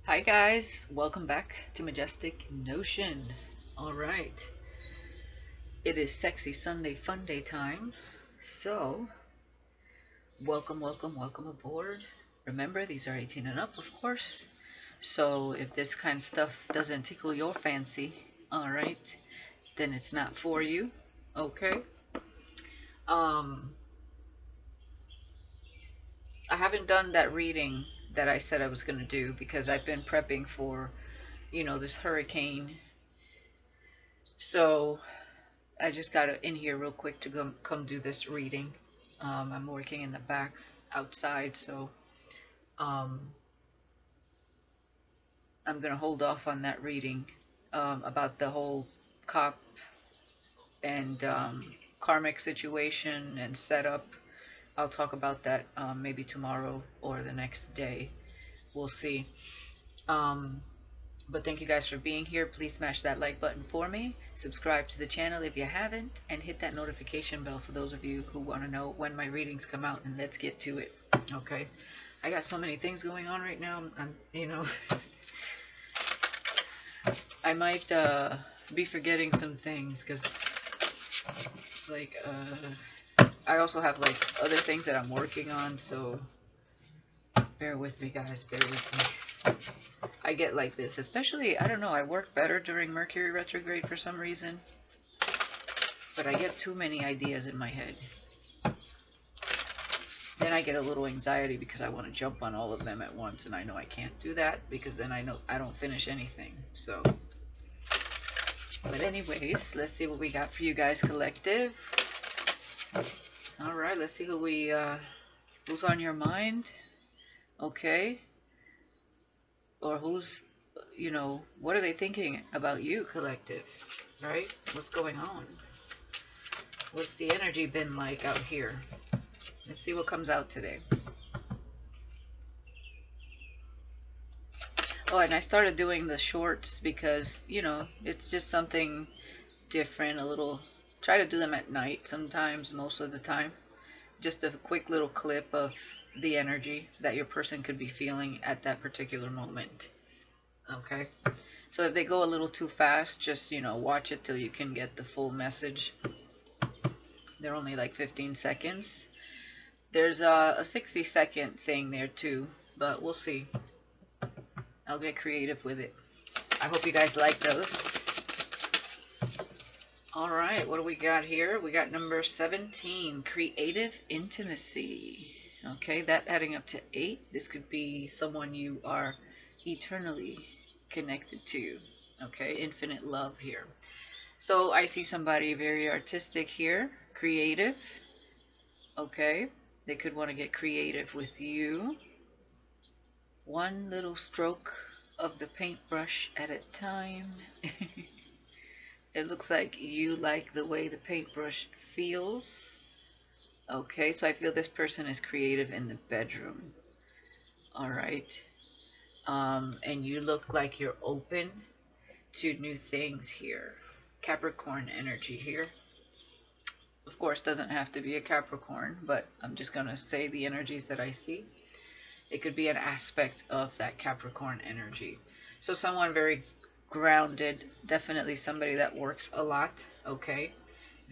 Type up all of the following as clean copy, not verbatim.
Hi guys, welcome back to Majestic Notion. Alright, it is Sexy Sunday Funday time. So, welcome aboard. Remember, these are 18 and up, of course. So, if this kind of stuff doesn't tickle your fancy, alright, then it's not for you. Okay? Um, I haven't done that reading that I said I was going to do because I've been prepping for, this hurricane. So, I just got in here real quick to come do this reading. I'm working in the back outside, so um, I'm gonna hold off on that reading about the whole cop and karmic situation and setup. I'll talk about that maybe tomorrow or the next day. We'll see. Um, But thank you guys for being here. Please smash that like button for me. Subscribe to the channel if you haven't. And hit that notification bell for those of you who want to know when my readings come out. And let's get to it. Okay. I got so many things going on right now. I might be forgetting some things because it's like I also have like other things that I'm working on. So bear with me, guys. Bear with me. I get like this, especially, I don't know, I work better during Mercury retrograde for some reason, but I get too many ideas in my head. Then I get a little anxiety because I want to jump on all of them at once, and I know I can't do that because then I know I don't finish anything. So, but anyways, let's see what we got for you guys, collective. All right, let's see who's on your mind. Okay. Or who's, what are they thinking about you, collective, right? What's going on? What's the energy been like out here? Let's see what comes out today. Oh, and I started doing the shorts because, it's just something different, a little, try to do them at night sometimes, most of the time. Just a quick little clip of the energy that your person could be feeling at that particular moment. Okay? So if they go a little too fast, just, watch it till you can get the full message. They're only like 15 seconds. There's a 60-second thing there too, but we'll see. I'll get creative with it. I hope you guys like those. Alright, what do we got here? We got number 17, creative intimacy. Okay, that adding up to 8. This could be someone you are eternally connected to. Okay, infinite love here. So I see somebody very artistic here, creative. Okay, they could want to get creative with you. One little stroke of the paintbrush at a time. It looks like you like the way the paintbrush feels. Okay, so I feel this person is creative in the bedroom. Alright. And you look like you're open to new things here. Capricorn energy here. Of course, doesn't have to be a Capricorn, but I'm just going to say the energies that I see. It could be an aspect of that Capricorn energy. So someone very grounded, definitely somebody that works a lot, okay?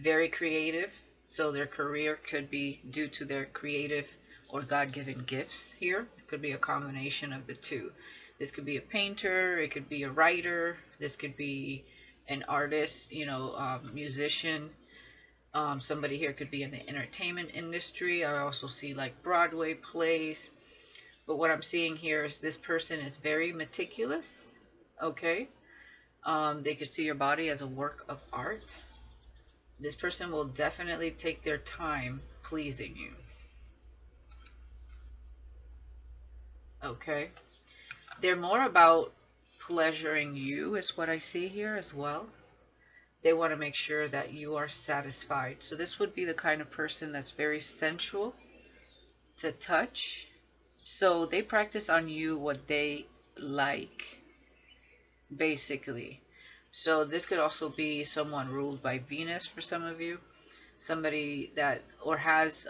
Very creative, so their career could be due to their creative or God-given gifts here. It could be a combination of the two. This could be a painter, it could be a writer, this could be an artist, musician. Somebody here could be in the entertainment industry. I also see like Broadway plays. But what I'm seeing here is this person is very meticulous. Okay. They could see your body as a work of art. This person will definitely take their time pleasing you. Okay. They're more about pleasuring you is what I see here as well. They want to make sure that you are satisfied. So this would be the kind of person that's very sensual to touch. So they practice on you what they like, basically. So this could also be someone ruled by Venus for some of you. Somebody that, or has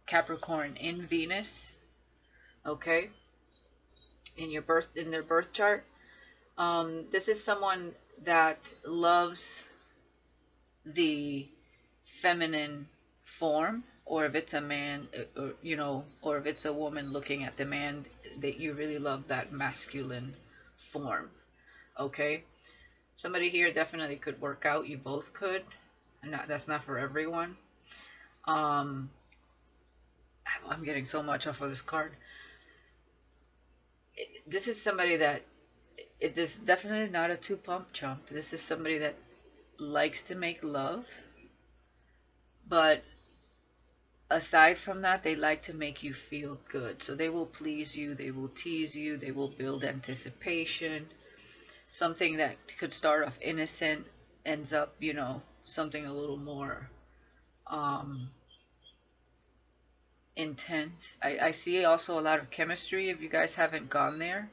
Capricorn in Venus. Okay. in their birth chart. This is someone that loves the feminine form, or if it's a man, or or if it's a woman looking at the man, that you really love that masculine form. Okay, somebody here definitely could work out. You both could, and that's not for everyone. Um, I'm getting so much off of this card. This is somebody that it is definitely not a two pump chump. This is somebody that likes to make love, but aside from that, they like to make you feel good. So they will please you, they will tease you, they will build anticipation. Something that could start off innocent ends up, something a little more um, intense. I see also a lot of chemistry if you guys haven't gone there,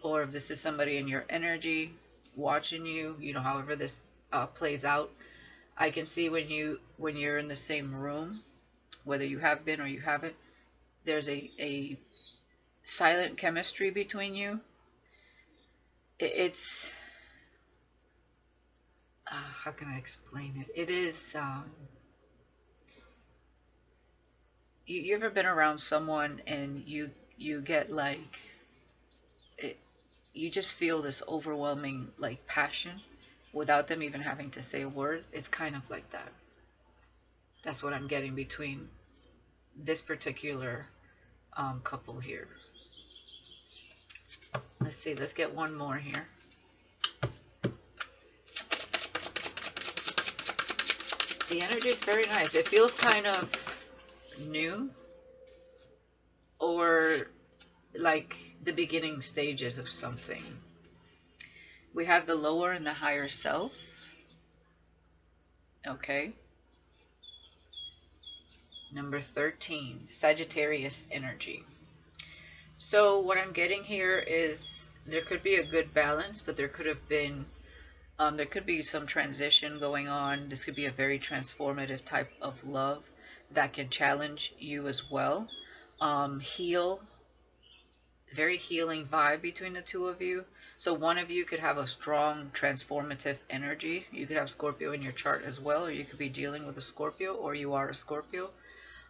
or if this is somebody in your energy watching you, however this plays out. I can see when you're in the same room, whether you have been or you haven't, there's a silent chemistry between you. It's how can I explain it? It is you ever been around someone and you get like it, you just feel this overwhelming like passion without them even having to say a word. It's kind of like that. That's what I'm getting between this particular couple here. Let's see, let's get one more here. The energy is very nice. It feels kind of new, or like the beginning stages of something. We have the lower and the higher self. Okay. Number 13, Sagittarius energy. So what I'm getting here is there could be a good balance, but there could have been there could be some transition going on. This could be a very transformative type of love that can challenge you as well. Heal, very healing vibe between the two of you. So one of you could have a strong transformative energy. You could have Scorpio in your chart as well, or you could be dealing with a Scorpio, or you are a Scorpio.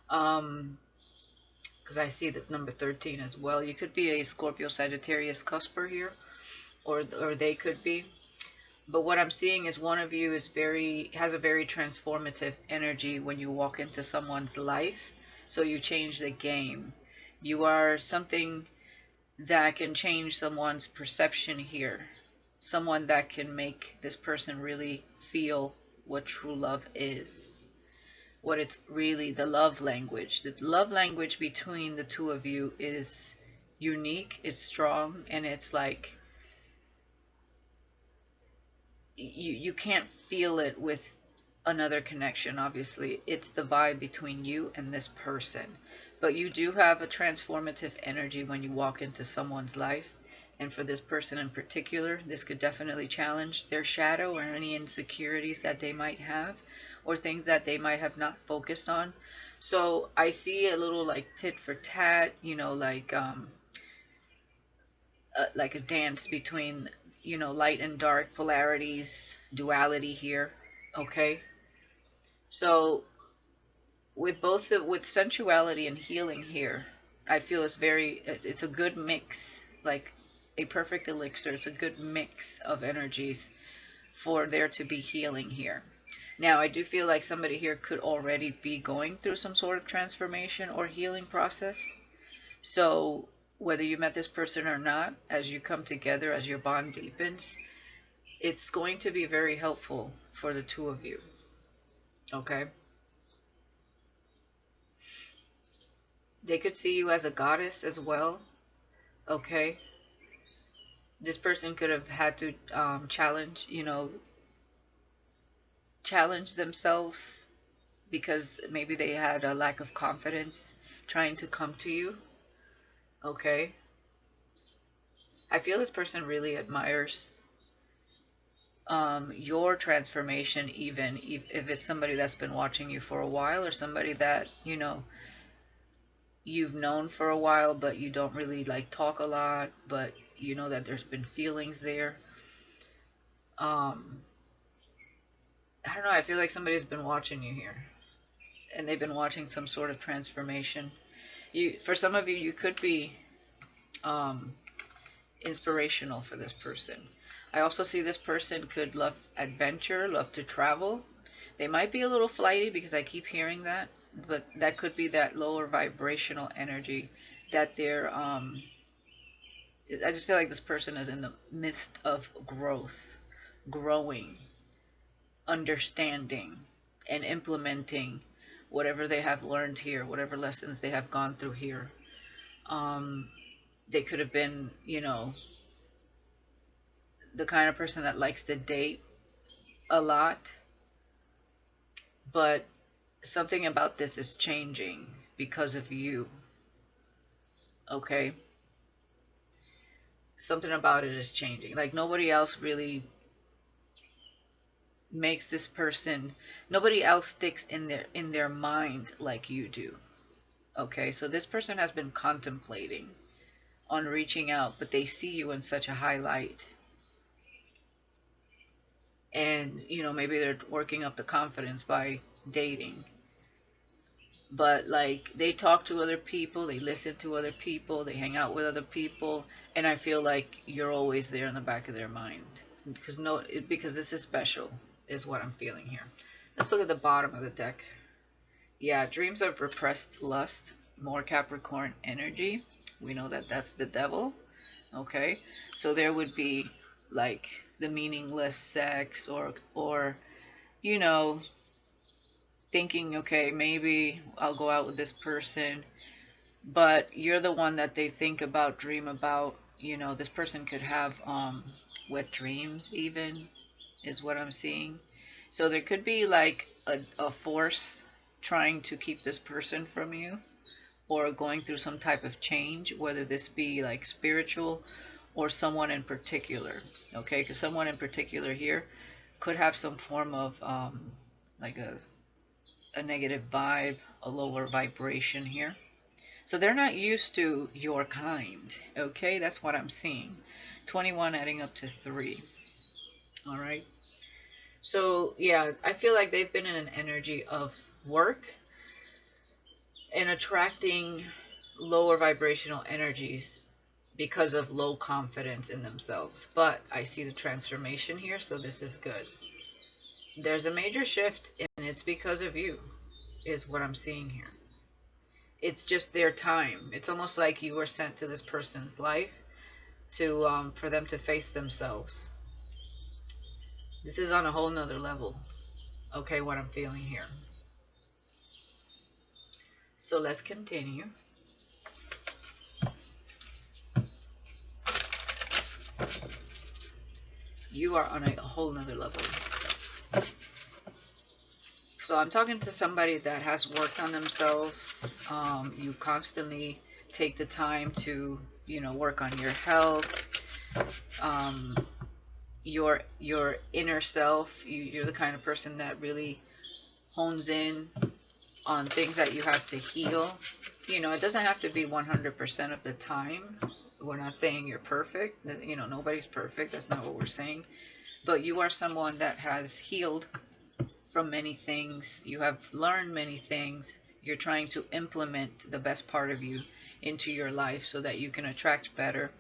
Because I see that number 13 as well. You could be a Scorpio Sagittarius cusper here, or they could be. But what I'm seeing is one of you has a very transformative energy when you walk into someone's life. So you change the game. You are something that can change someone's perception here. Someone that can make this person really feel what true love is. What it's really, the love language. The love language between the two of you is unique, it's strong, and it's like you can't feel it with another connection. Obviously it's the vibe between you and this person, but you do have a transformative energy when you walk into someone's life. And for this person in particular, this could definitely challenge their shadow or any insecurities that they might have, or things that they might have not focused on. So I see a little like tit for tat, like a dance between light and dark polarities, duality here. Okay, so with sensuality and healing here, I feel it's a good mix, like a perfect elixir. It's a good mix of energies for there to be healing here. Now I do feel like somebody here could already be going through some sort of transformation or healing process. So whether you met this person or not, as you come together, as your bond deepens, it's going to be very helpful for the two of you. Okay? They could see you as a goddess as well. Okay? This person could have had to challenge themselves because maybe they had a lack of confidence trying to come to you. Okay? I feel this person really admires your transformation, even if it's somebody that's been watching you for a while, or somebody that you've known for a while, but you don't really like talk a lot, but you know that there's been feelings there. Um, I don't know, I feel like somebody's been watching you here, and they've been watching some sort of transformation. For some of you, you could be um, inspirational for this person. I also see this person could love adventure, love to travel. They might be a little flighty because I keep hearing that, but that could be that lower vibrational energy that they're I just feel like this person is in the midst of growth, growing, understanding, and implementing whatever they have learned here, whatever lessons they have gone through here. Um, they could have been, the kind of person that likes to date a lot, but something about this is changing because of you. Okay? Something about it is changing. Like nobody else really makes this person, nobody else sticks in their mind like you do. Okay? So this person has been contemplating on reaching out, but they see you in such a high light. And, maybe they're working up the confidence by dating. But like they talk to other people, they listen to other people, they hang out with other people, and I feel like you're always there in the back of their mind because this is special, is what I'm feeling here. Let's look at the bottom of the deck. Yeah, dreams of repressed lust, more Capricorn energy. We know that that's the devil. Okay, so there would be like the meaningless sex, or you know thinking, okay, maybe I'll go out with this person, but you're the one that they think about, dream about. This person could have wet dreams, even, is what I'm seeing. So there could be like a force trying to keep this person from you, or going through some type of change, whether this be like spiritual or someone in particular. Okay, because someone in particular here could have some form of like a negative vibe, a lower vibration here. So they're not used to your kind. Okay, that's what I'm seeing. 21 adding up to 3. All right. So yeah, I feel like they've been in an energy of work and attracting lower vibrational energies because of low confidence in themselves. But I see the transformation here, so this is good. There's a major shift, and it's because of you, is what I'm seeing here. It's just their time. It's almost like you were sent to this person's life to for them to face themselves. This is on a whole nother level. Okay, what I'm feeling here. So let's continue. You are on a whole nother level. So I'm talking to somebody that has worked on themselves. You constantly take the time to, work on your health, your inner self. You're the kind of person that really hones in on things that you have to heal. It doesn't have to be 100% of the time. We're not saying you're perfect. Nobody's perfect. That's not what we're saying. But you are someone that has healed from many things. You have learned many things. You're trying to implement the best part of you into your life so that you can attract better.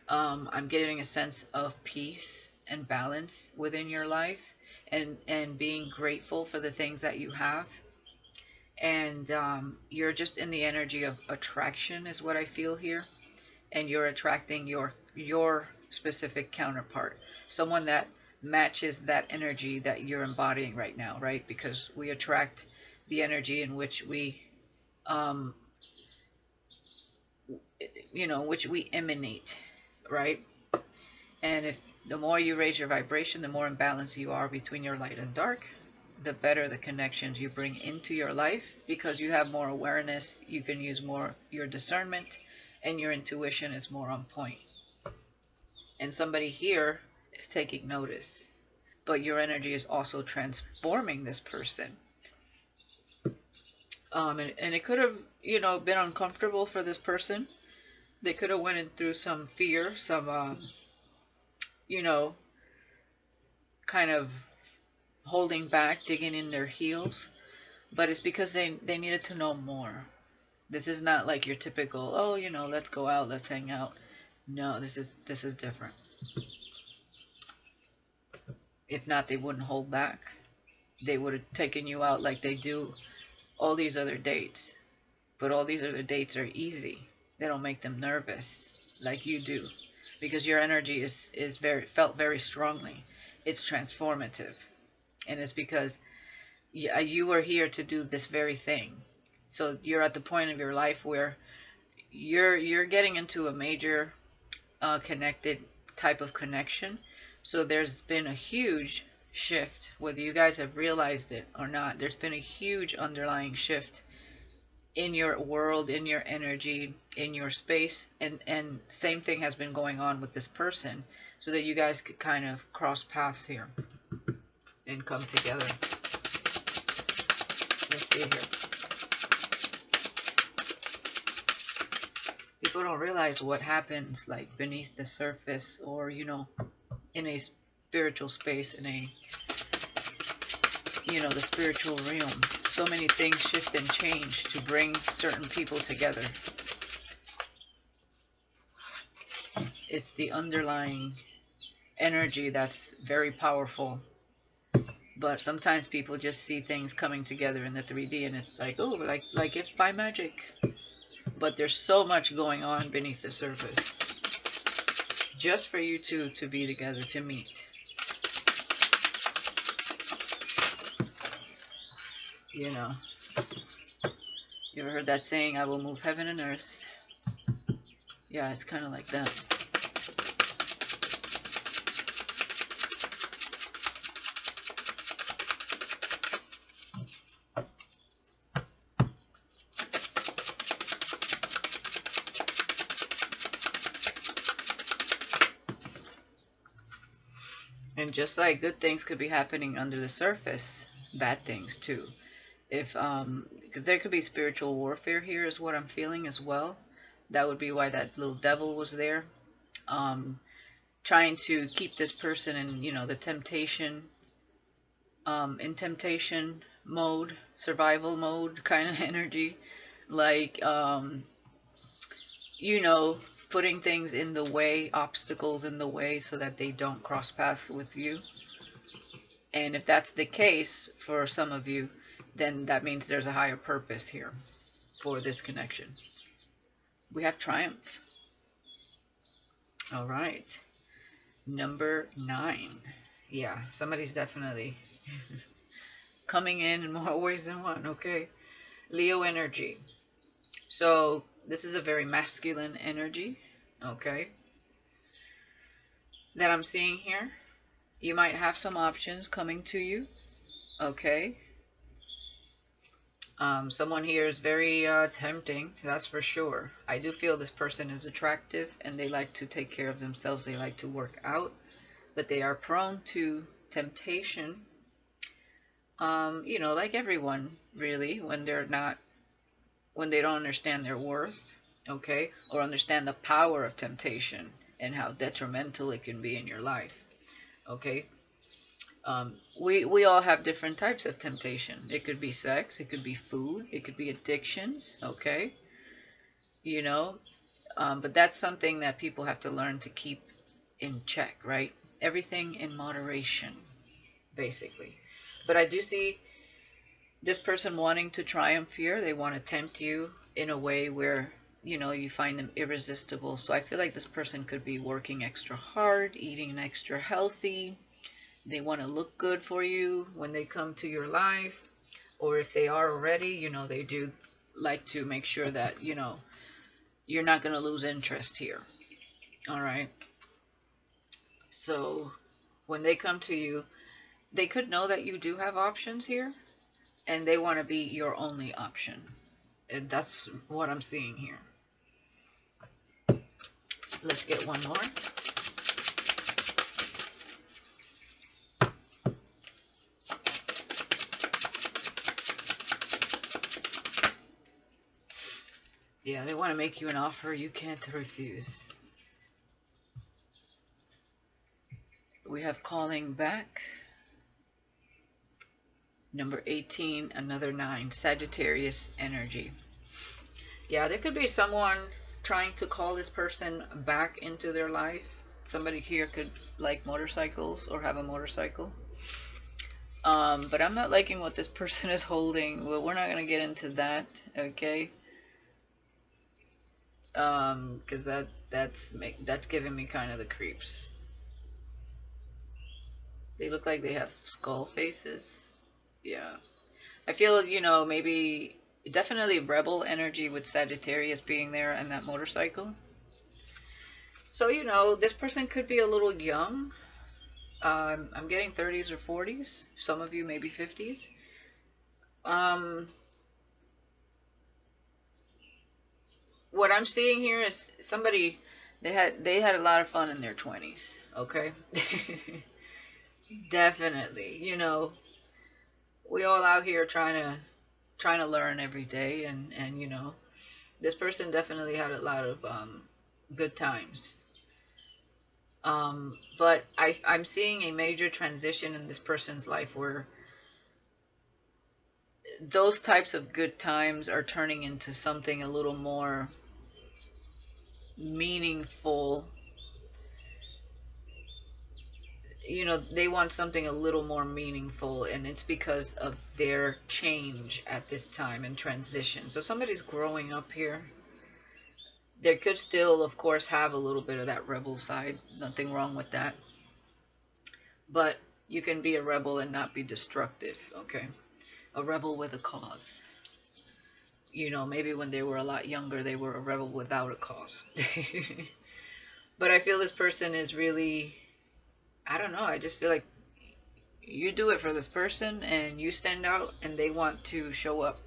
I'm getting a sense of peace and balance within your life, and being grateful for the things that you have. And you're just in the energy of attraction, is what I feel here. And you're attracting your specific counterpart, someone that matches that energy that you're embodying right now, right? Because we attract the energy in which we which we emanate, right? And if the more you raise your vibration, the more in balance you are between your light and dark, the better the connections you bring into your life, because you have more awareness. You can use more your discernment, and your intuition is more on point. And somebody here is taking notice, but your energy is also transforming this person. And it could have, you know, been uncomfortable for this person. They could have went in through some fear, some, you know, kind of holding back, digging in their heels. But it's because they needed to know more. This is not like your typical, oh, you know, let's go out, let's hang out. No, this is different. If not, they wouldn't hold back. They would have taken you out like they do all these other dates. But all these other dates are easy. They don't make them nervous like you do, because your energy is very felt very strongly. It's transformative, and it's because you are here to do this very thing. So you're at the point of your life where you're getting into a major connected type of connection. So there's been a huge shift, whether you guys have realized it or not. There's been a huge underlying shift in your world, in your energy, in your space, and same thing has been going on with this person, so that you guys could kind of cross paths here and come together. Let's see here. People don't realize what happens like beneath the surface, or you know, in a spiritual space, in a, you know, the spiritual realm. So many things shift and change to bring certain people together. It's the underlying energy that's very powerful. But sometimes people just see things coming together in the 3D, and it's like, oh, like if by magic. But there's so much going on beneath the surface, just for you two to be together, to meet. You know, you ever heard that saying, I will move heaven and earth? Yeah, it's kind of like that. And just like good things could be happening under the surface, bad things too. If because there could be spiritual warfare here, is what I'm feeling as well. That would be why that little devil was there, trying to keep this person in, you know, the temptation, in temptation mode, survival mode kind of energy, like, you know, putting things in the way, obstacles in the way, so that they don't cross paths with you. And if that's the case for some of you, then that means there's a higher purpose here for this connection. We have triumph. All right. Number 9. Yeah, somebody's definitely coming in more ways than one, okay? Leo energy. So this is a very masculine energy, okay, that I'm seeing here. You might have some options coming to you, okay? Someone here is very tempting, that's for sure. I do feel this person is attractive, and they like to take care of themselves. They like to work out, but they are prone to temptation. You know, like everyone, really, when they don't understand their worth, okay, or understand the power of temptation and how detrimental it can be in your life, okay. We all have different types of temptation. It could be sex, it could be food, it could be addictions, okay, you know, but that's something that people have to learn to keep in check, right? Everything in moderation, basically. But I do see this person wanting to triumph here. They want to tempt you in a way where, you know, you find them irresistible. So I feel like this person could be working extra hard, eating extra healthy. They want to look good for you when they come to your life. Or if they are already, you know, they do like to make sure that, you know, you're not going to lose interest here. All right. So when they come to you, they could know that you do have options here, and they want to be your only option. And that's what I'm seeing here. Let's get one more. Yeah, they want to make you an offer you can't refuse. We have calling back. Number 18, another 9, Sagittarius energy. Yeah, there could be someone trying to call this person back into their life. Somebody here could like motorcycles or have a motorcycle. But I'm not liking what this person is holding. Well, we're not going to get into that, okay? Because that's giving me kind of the creeps. They look like they have skull faces. Yeah. I feel, you know, maybe definitely rebel energy with Sagittarius being there and that motorcycle. So, you know, this person could be a little young. I'm getting 30s or 40s. Some of you maybe 50s. What I'm seeing here is somebody they had a lot of fun in their 20s. Okay. Definitely. You know, we all out here trying to learn every day, and you know, this person definitely had a lot of good times. But I'm seeing a major transition in this person's life where those types of good times are turning into something a little more meaningful. You know, they want something a little more meaningful, and it's because of their change at this time and transition. So somebody's growing up here. They could still, of course, have a little bit of that rebel side. Nothing wrong with that. But you can be a rebel and not be destructive, okay? A rebel with a cause. You know, maybe when they were a lot younger, they were a rebel without a cause. But I feel this person is really, I don't know, I just feel like you do it for this person and you stand out and they want to show up.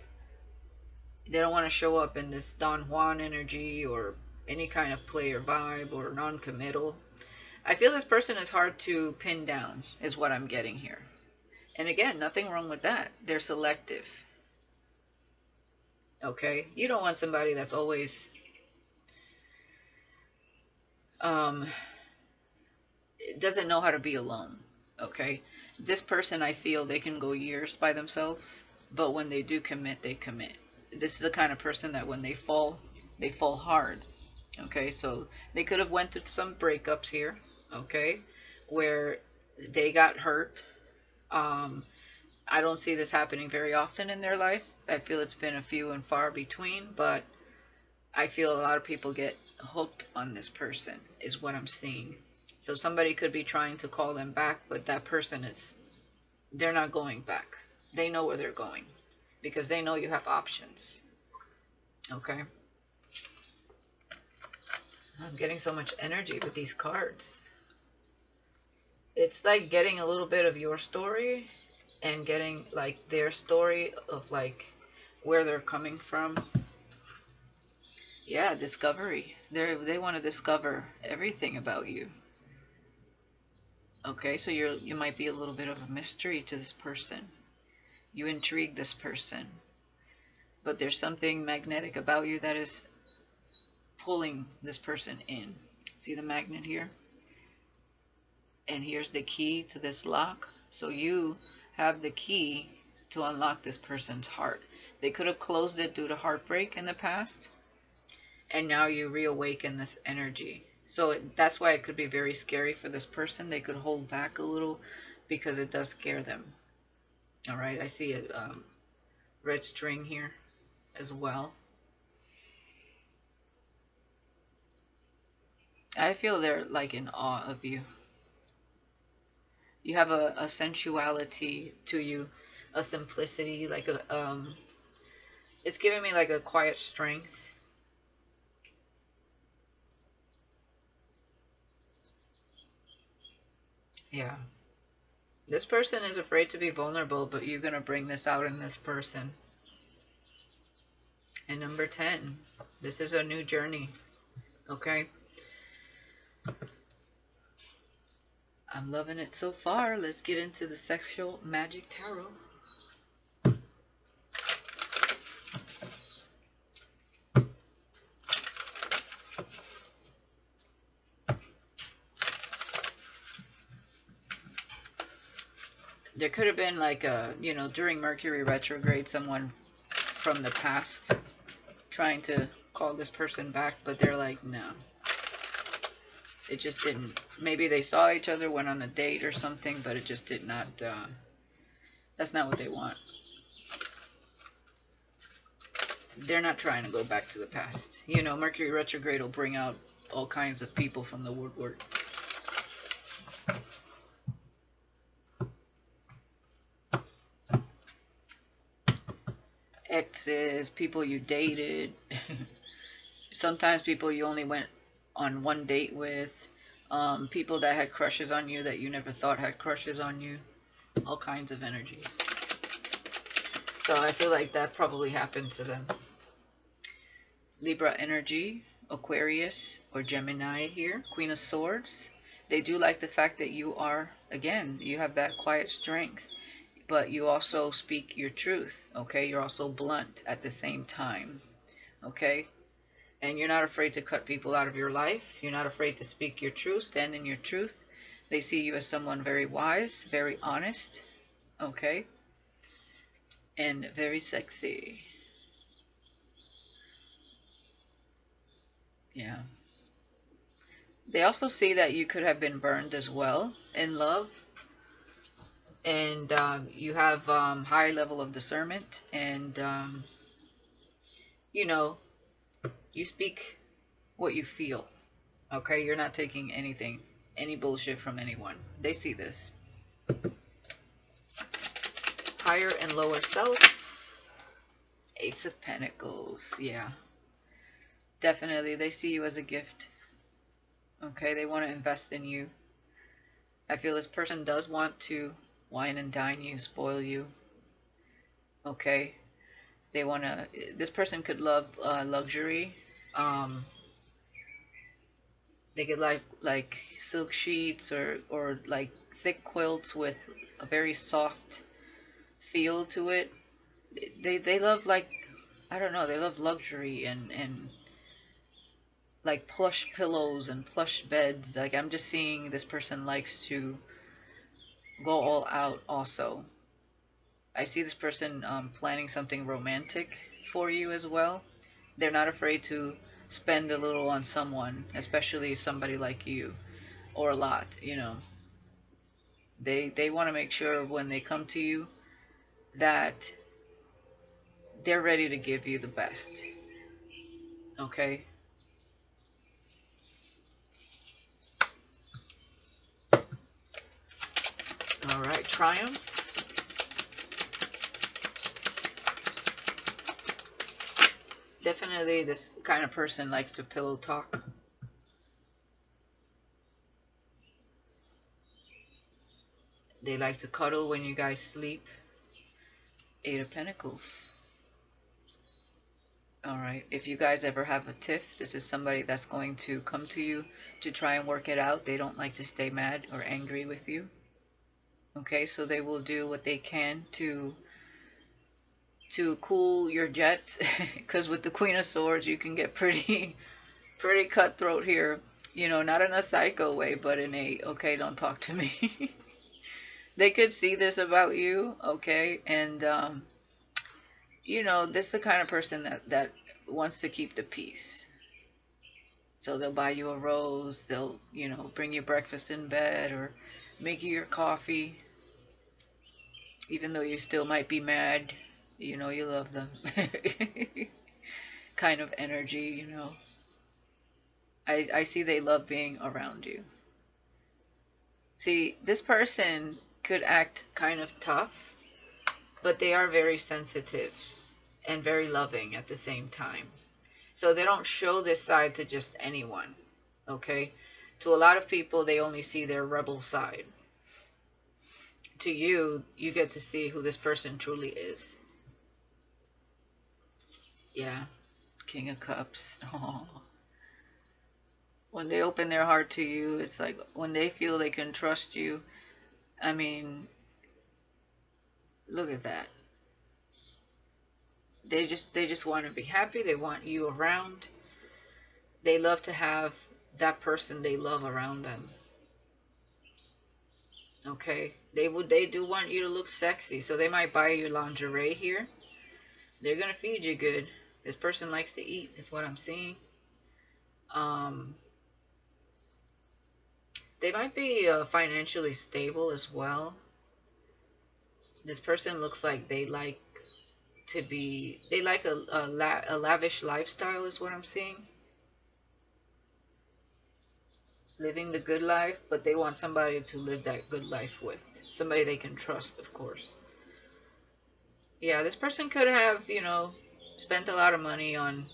They don't want to show up in this Don Juan energy or any kind of player vibe or non-committal. I feel this person is hard to pin down, is what I'm getting here. And again, nothing wrong with that. They're selective. Okay? You don't want somebody that's always doesn't know how to be alone. Okay? This person, I feel they can go years by themselves, but when they do commit, they commit. This is the kind of person that when they fall hard. Okay? So they could have went through some breakups here, okay? Where they got hurt. I don't see this happening very often in their life. I feel it's been a few and far between, but I feel a lot of people get hooked on this person, is what I'm seeing. So somebody could be trying to call them back, but that person they're not going back. They know where they're going because they know you have options. Okay? I'm getting so much energy with these cards. It's like getting a little bit of your story and getting like their story of like where they're coming from. Yeah, discovery. They want to discover everything about you. Okay, so you might be a little bit of a mystery to this person. You intrigue this person. But there's something magnetic about you that is pulling this person in. See the magnet here? And here's the key to this lock. So you have the key to unlock this person's heart. They could have closed it due to heartbreak in the past, and now you reawaken this energy. So that's why it could be very scary for this person. They could hold back a little because it does scare them. All right, I see a red string here as well. I feel they're like in awe of you. You have a sensuality to you, a simplicity, like it's giving me like a quiet strength. Yeah. This person is afraid to be vulnerable, but you're going to bring this out in this person. And number 10, this is a new journey. Okay? I'm loving it so far. Let's get into the sexual magic tarot. There could have been like a, you know, during Mercury retrograde, someone from the past trying to call this person back, but they're like, no. It just didn't. Maybe they saw each other, went on a date or something, but it just did not, that's not what they want. They're not trying to go back to the past. You know, Mercury retrograde will bring out all kinds of people from the woodwork. Exes, people you dated, sometimes people you only went on one date with, people that had crushes on you that you never thought had crushes on you, all kinds of energies. So I feel like that probably happened to them. Libra energy, Aquarius or Gemini here, Queen of Swords. They do like the fact that you are, again, you have that quiet strength, but you also speak your truth, okay? You're also blunt at the same time, okay? And you're not afraid to cut people out of your life. You're not afraid to speak your truth, stand in your truth. They see you as someone very wise, very honest, okay? And very sexy. Yeah. They also see that you could have been burned as well in love. And you have high level of discernment. And, you know, you speak what you feel. Okay? You're not taking anything, any bullshit from anyone. They see this. Higher and lower self. Ace of Pentacles. Yeah. Definitely. They see you as a gift. Okay? They want to invest in you. I feel this person does want to wine and dine you, spoil you. Okay? They want to... This person could love luxury. They could like silk sheets or like thick quilts with a very soft feel to it. They love, like, I don't know, they love luxury and like plush pillows and plush beds. Like, I'm just seeing this person likes to go all out also. I see this person planning something romantic for you as well. They're not afraid to spend a little on someone, especially somebody like you, or a lot, you know. They want to make sure when they come to you that they're ready to give you the best. Okay? Alright, Triumph. Definitely this kind of person likes to pillow talk. They like to cuddle when you guys sleep. Eight of Pentacles. Alright, if you guys ever have a tiff, this is somebody that's going to come to you to try and work it out. They don't like to stay mad or angry with you. Okay, so they will do what they can to cool your jets. Because with the Queen of Swords, you can get pretty cutthroat here. You know, not in a psycho way, but in a, okay, don't talk to me. They could see this about you, okay? And, you know, this is the kind of person that wants to keep the peace. So they'll buy you a rose. They'll, you know, bring you breakfast in bed or make you your coffee. Even though you still might be mad, you know, you love them. Kind of energy, you know. I see they love being around you. See, this person could act kind of tough, but they are very sensitive and very loving at the same time. So they don't show this side to just anyone, okay? To a lot of people, they only see their rebel side. To you, you get to see who this person truly is. Yeah, King of Cups. Aww. When they open their heart to you, it's like when they feel they can trust you. I mean, look at that. They just want to be happy. They want you around. They love to have that person they love around them. Okay, they do want you to look sexy, so they might buy you lingerie here. They're gonna feed you good. This person likes to eat, is what I'm seeing. Um, they might be financially stable as well. This person looks like they like to be. They like a lavish lifestyle, is what I'm seeing. Living the good life, but they want somebody to live that good life with. Somebody they can trust, of course. Yeah, this person could have, spent a lot of money on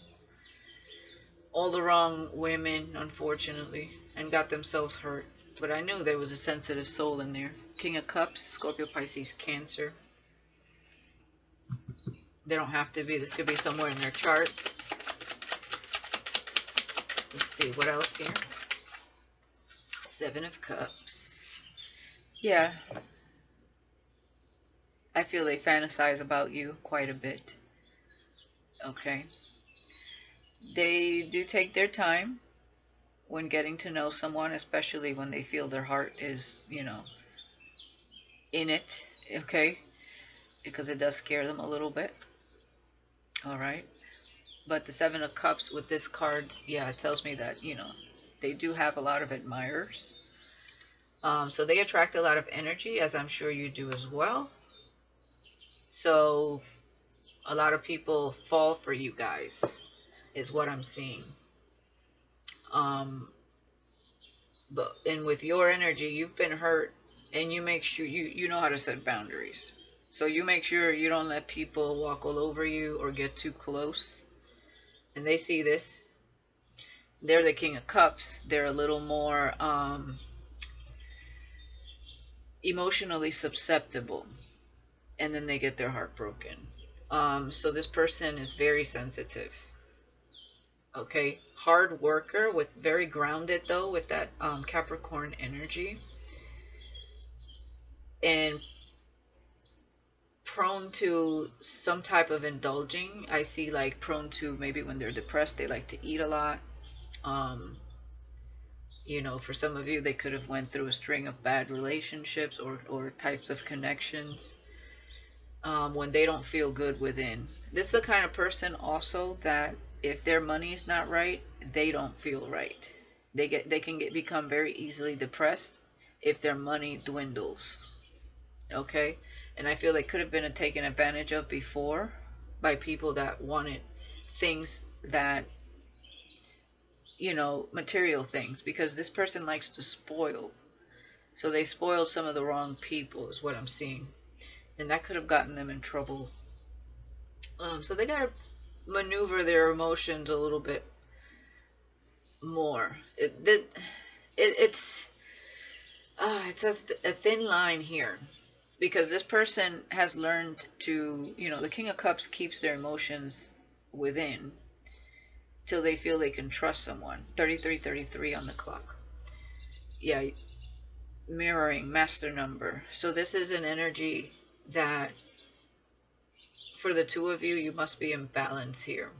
all the wrong women, unfortunately, and got themselves hurt. But I knew there was a sensitive soul in there. King of Cups, Scorpio, Pisces, Cancer. They don't have to be. This could be somewhere in their chart. Let's see, what else here? Seven of Cups. Yeah, I feel they fantasize about you quite a bit. Okay. They do take their time when getting to know someone, especially when they feel their heart is, in it. Okay. Because it does scare them a little bit. All right. But the Seven of Cups with this card, yeah, it tells me that, they do have a lot of admirers. So they attract a lot of energy, as I'm sure you do as well. So a lot of people fall for you guys, is what I'm seeing. Um, and with your energy, you've been hurt, and you make sure you know how to set boundaries. So you make sure you don't let people walk all over you or get too close. And they see this. They're the King of Cups. They're a little more emotionally susceptible, and then they get their heart broken. So this person is very sensitive. Okay, hard worker, with very grounded though, with that Capricorn energy, and prone to some type of indulging. I see like prone to, maybe when they're depressed, they like to eat a lot. Um, for some of you, they could have went through a string of bad relationships or types of connections when they don't feel good within. This is the kind of person also that if their money is not right, they don't feel right. They can become very easily depressed if their money dwindles. Okay, and I feel they could have been taken advantage of before by people that wanted things that, material things, because this person likes to spoil. So they spoiled some of the wrong people, is what I'm seeing, and that could have gotten them in trouble. So they gotta maneuver their emotions a little bit more. It's a thin line here, because this person has learned to, the King of Cups keeps their emotions within till they feel they can trust someone. 3333 on the clock. Yeah, mirroring, master number. So this is an energy that for the two of you, you must be in balance here.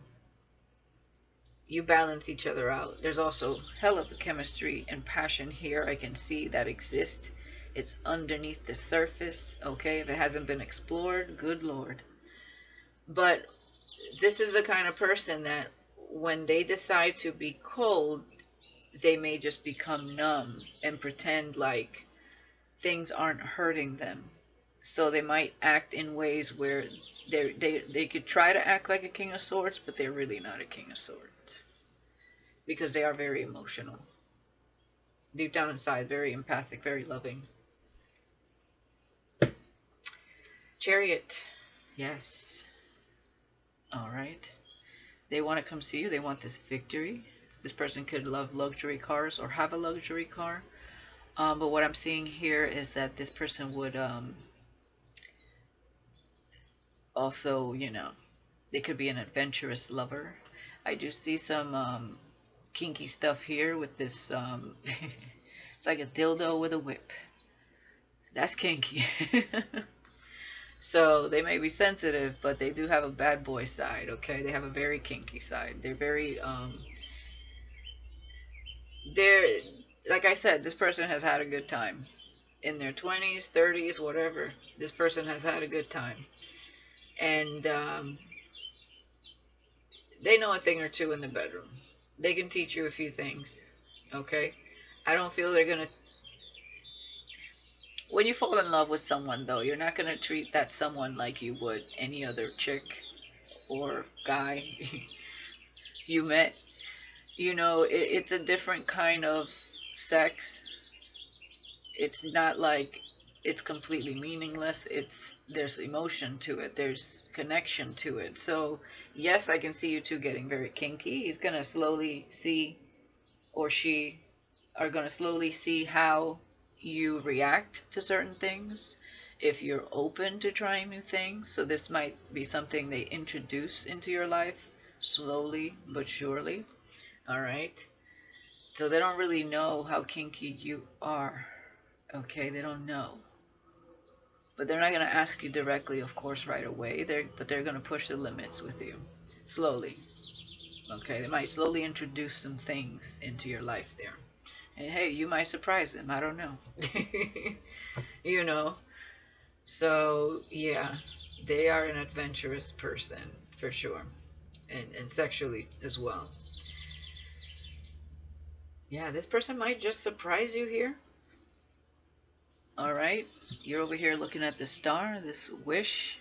You balance each other out. There's also hell of a chemistry and passion here. I can see that exists. It's underneath the surface. Okay, if it hasn't been explored, good Lord. But this is the kind of person that when they decide to be cold, they may just become numb and pretend like things aren't hurting them. So they might act in ways where they could try to act like a King of Swords, but they're really not a King of Swords, because they are very emotional. Deep down inside, very empathic, very loving. Chariot. Yes. All right. They want to come see you. They want this victory. This person could love luxury cars or have a luxury car. But what I'm seeing here is that this person would also, they could be an adventurous lover. I do see some kinky stuff here with this. It's like a dildo with a whip. That's kinky. So they may be sensitive, but they do have a bad boy side. Okay, they have a very kinky side. They're very they're, like I said, this person has had a good time in their 20s, 30s, whatever. This person has had a good time. And they know a thing or two in the bedroom. They can teach you a few things. Okay? I don't feel they're going to. When you fall in love with someone, though, you're not going to treat that someone like you would any other chick or guy you met. You know, it's a different kind of sex. It's not like it's completely meaningless. There's emotion to it. There's connection to it. So yes, I can see you two getting very kinky. He's gonna slowly see, or she are gonna slowly see how you react to certain things. If you're open to trying new things, so this might be something they introduce into your life slowly but surely. All right. So they don't really know how kinky you are. Okay, they don't know. But they're not going to ask you directly, of course, right away. But they're going to push the limits with you slowly. Okay, they might slowly introduce some things into your life there. And hey, you might surprise them. I don't know. You know. So, yeah, they are an adventurous person for sure. And sexually as well. Yeah, this person might just surprise you here. Alright, you're over here looking at the star, this wish.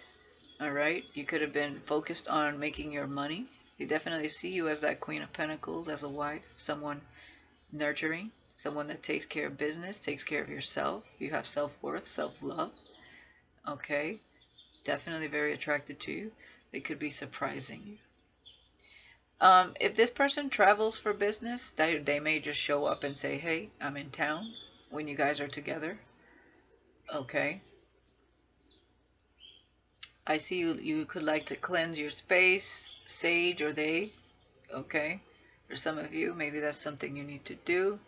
Alright, you could have been focused on making your money. They definitely see you as that Queen of Pentacles, as a wife, someone nurturing, someone that takes care of business, takes care of yourself. You have self-worth, self-love. Okay, definitely very attracted to you. They could be surprising you. If this person travels for business, they may just show up and say, hey, I'm in town when you guys are together. Okay. I see you could like to cleanse your space, sage or they. Okay. For some of you, maybe that's something you need to do.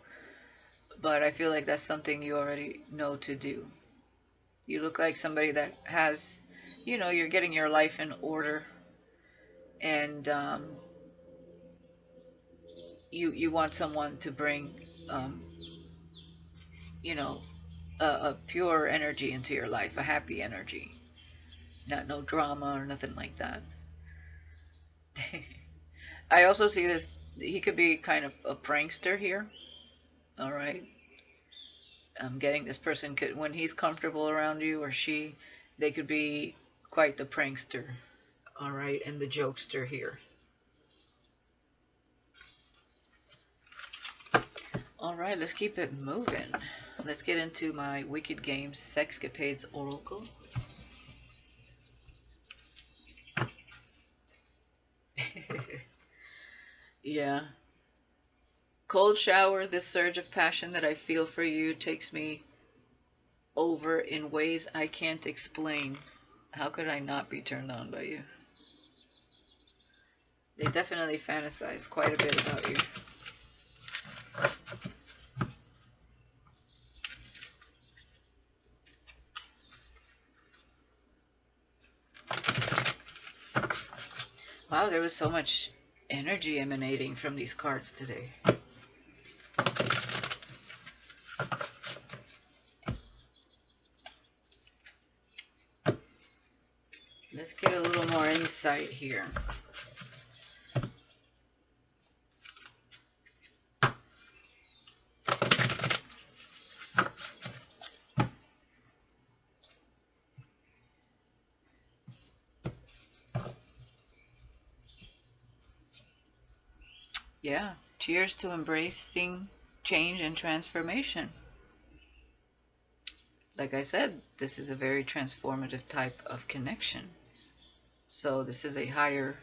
But I feel like that's something you already know to do. You look like somebody that has, you're getting your life in order. And you want someone to bring, you know, a pure energy into your life, a happy energy, not no drama or nothing like that. I also see this. He could be kind of a prankster here. All right. I'm getting this person could, when he's comfortable around you or she, they could be quite the prankster. All right, and the jokester here. All right, let's keep it moving. Let's get into my Wicked Games Sexcapades Oracle. Yeah. Cold shower, this surge of passion that I feel for you takes me over in ways I can't explain. How could I not be turned on by you? They definitely fantasize quite a bit about you. Wow, there was so much energy emanating from these cards today. Let's get a little more insight here. Yeah, cheers to embracing change and transformation. Like I said, this is a very transformative type of connection. So this is a higher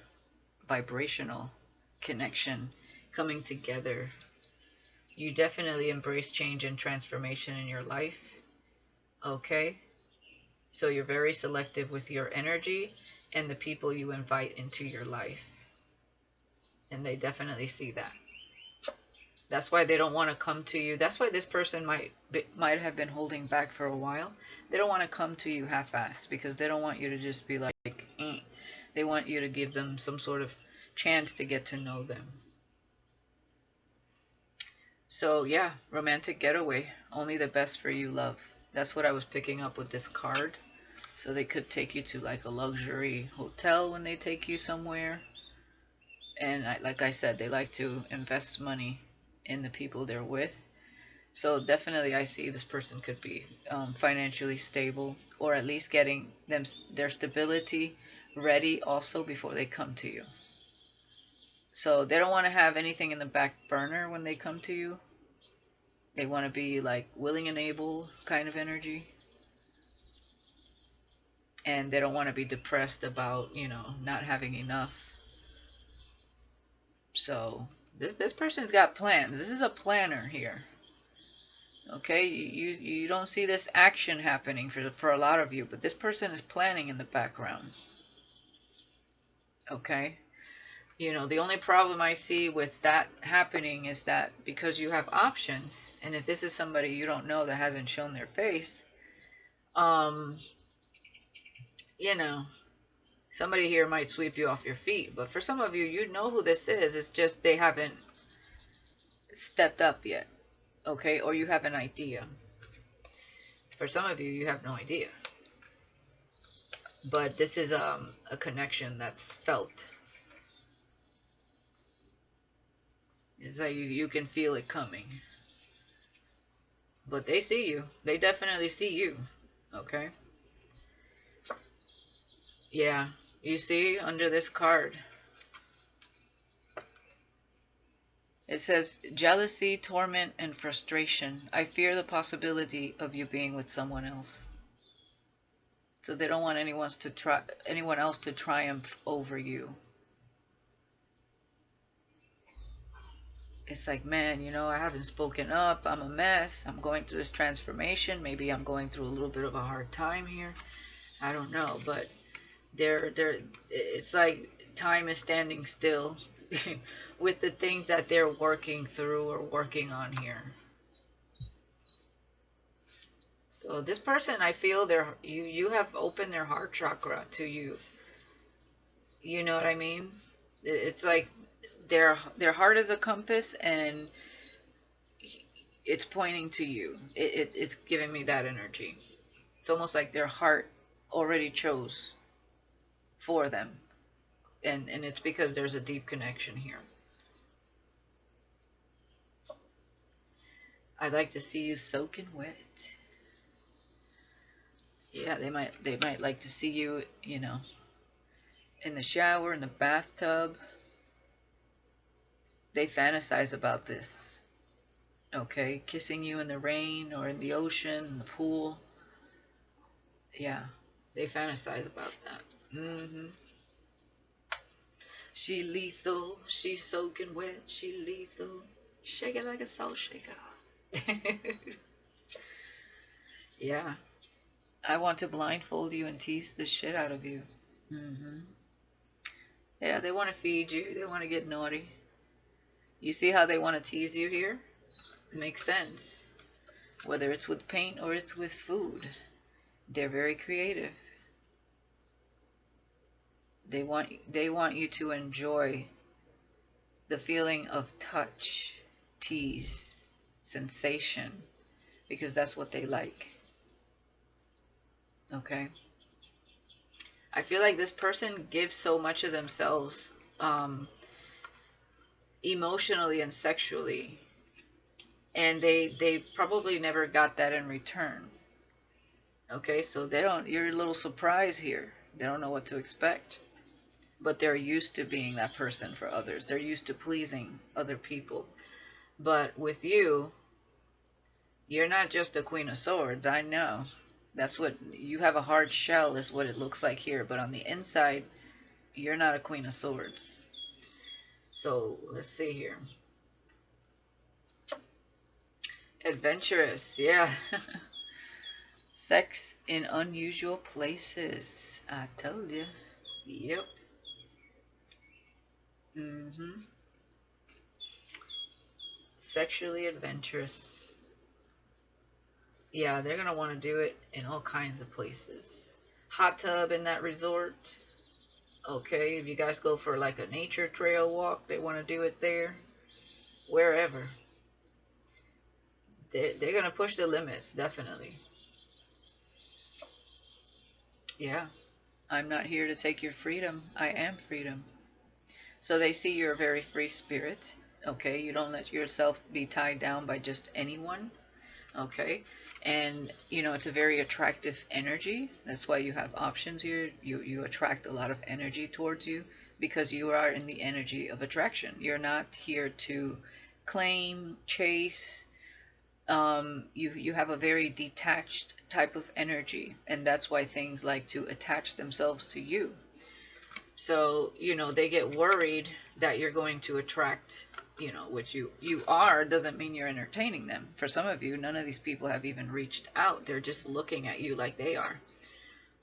vibrational connection coming together. You definitely embrace change and transformation in your life. Okay? So you're very selective with your energy and the people you invite into your life. And they definitely see that. That's why they don't want to come to you. That's why this person might have been holding back for a while. They don't want to come to you half-assed because they don't want you to just be like, eh. They want you to give them some sort of chance to get to know them. So yeah, romantic getaway. Only the best for you, love. That's what I was picking up with this card. So they could take you to like a luxury hotel when they take you somewhere. And like I said, they like to invest money in the people they're with. So definitely I see this person could be financially stable, or at least getting their stability ready also before they come to you. So they don't want to have anything in the back burner when they come to you. They want to be like willing and able kind of energy. And they don't want to be depressed about, not having enough. So this person's got plans. This is a planner here. Okay, you don't see this action happening for a lot of you, but this person is planning in the background. Okay, the only problem I see with that happening is that because you have options, and if this is somebody you don't know that hasn't shown their face, somebody here might sweep you off your feet. But for some of you, you know who this is. It's just they haven't stepped up yet. Okay, or you have an idea. For some of you, you have no idea. But this is a connection that's felt. It's like you can feel it coming. But they see you. They definitely see you. Okay? Yeah. You see under this card, it says, jealousy, torment, and frustration. I fear the possibility of you being with someone else. So they don't want anyone else to triumph over you. It's like, man, I haven't spoken up. I'm a mess. I'm going through this transformation. Maybe I'm going through a little bit of a hard time here. I don't know, but it's like time is standing still with the things that they're working through or working on here. So this person, I feel you have opened their heart chakra to you. You know what I mean? It's like their heart is a compass, and it's pointing to you. It's giving me that energy. It's almost like their heart already chose for them, and it's because there's a deep connection here. I'd like to see you soaking wet. Yeah, they might like to see you, in the shower, in the bathtub. They fantasize about this. Okay, kissing you in the rain or in the ocean, in the pool. Yeah, they fantasize about that. She lethal, she's soaking wet, she lethal. Shake it like a salt shaker. Yeah. I want to blindfold you and tease the shit out of you. Yeah, they want to feed you. They want to get naughty. You see how they want to tease you here? It makes sense. Whether it's with paint or it's with food. They're very creative. They want you to enjoy the feeling of touch, tease, sensation, because that's what they like. Okay? I feel like this person gives so much of themselves emotionally and sexually, and they probably never got that in return. Okay, so you're a little surprised here. They don't know what to expect. But they're used to being that person for others. They're used to pleasing other people. But with you, you're not just a Queen of Swords. I know. That's what you have, a hard shell is what it looks like here. But on the inside, you're not a Queen of Swords. So let's see here. Adventurous, yeah. Sex in unusual places. I told you. Yep. Sexually adventurous. Yeah, they're going to want to do it in all kinds of places. Hot tub in that resort. Okay, if you guys go for like a nature trail walk, they want to do it there. Wherever. They're going to push the limits, definitely. Yeah. I'm not here to take your freedom. I am freedom. So they see you're a very free spirit. Okay. You don't let yourself be tied down by just anyone. Okay. And it's a very attractive energy. That's why you have options here. You attract a lot of energy towards you because you are in the energy of attraction. You're not here to claim, chase. You have a very detached type of energy, and that's why things like to attach themselves to you. So they get worried that you're going to attract, which you are, doesn't mean you're entertaining them. For some of you, none of these people have even reached out. They're just looking at you like they are.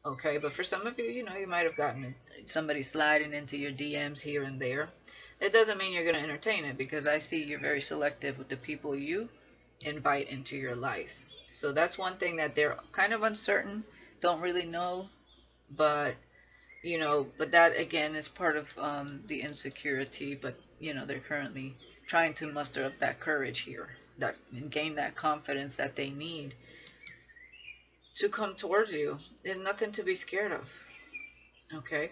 Okay, but for some of you, you might have gotten somebody sliding into your DMs here and there. It doesn't mean you're going to entertain it, because I see you're very selective with the people you invite into your life. So that's one thing that they're kind of uncertain, don't really know, but but that again is part of the insecurity. But they're currently trying to muster up that courage here, that and gain that confidence that they need to come towards you. There's nothing to be scared of. Okay,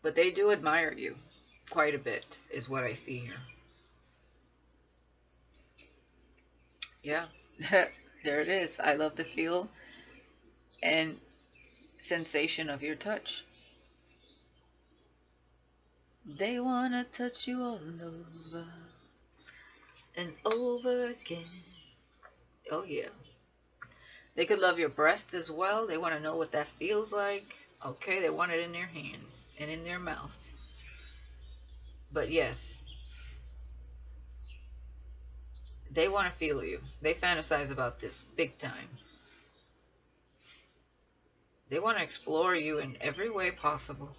but they do admire you quite a bit, is what I see here. Yeah. There it is. I love the feel and sensation of your touch. They wanna touch you all over and over again. Oh yeah. They could love your breast as well. They want to know what that feels like. Okay, they want it in their hands and in their mouth. But yes, they want to feel you. They fantasize about this big time. They want to explore you in every way possible.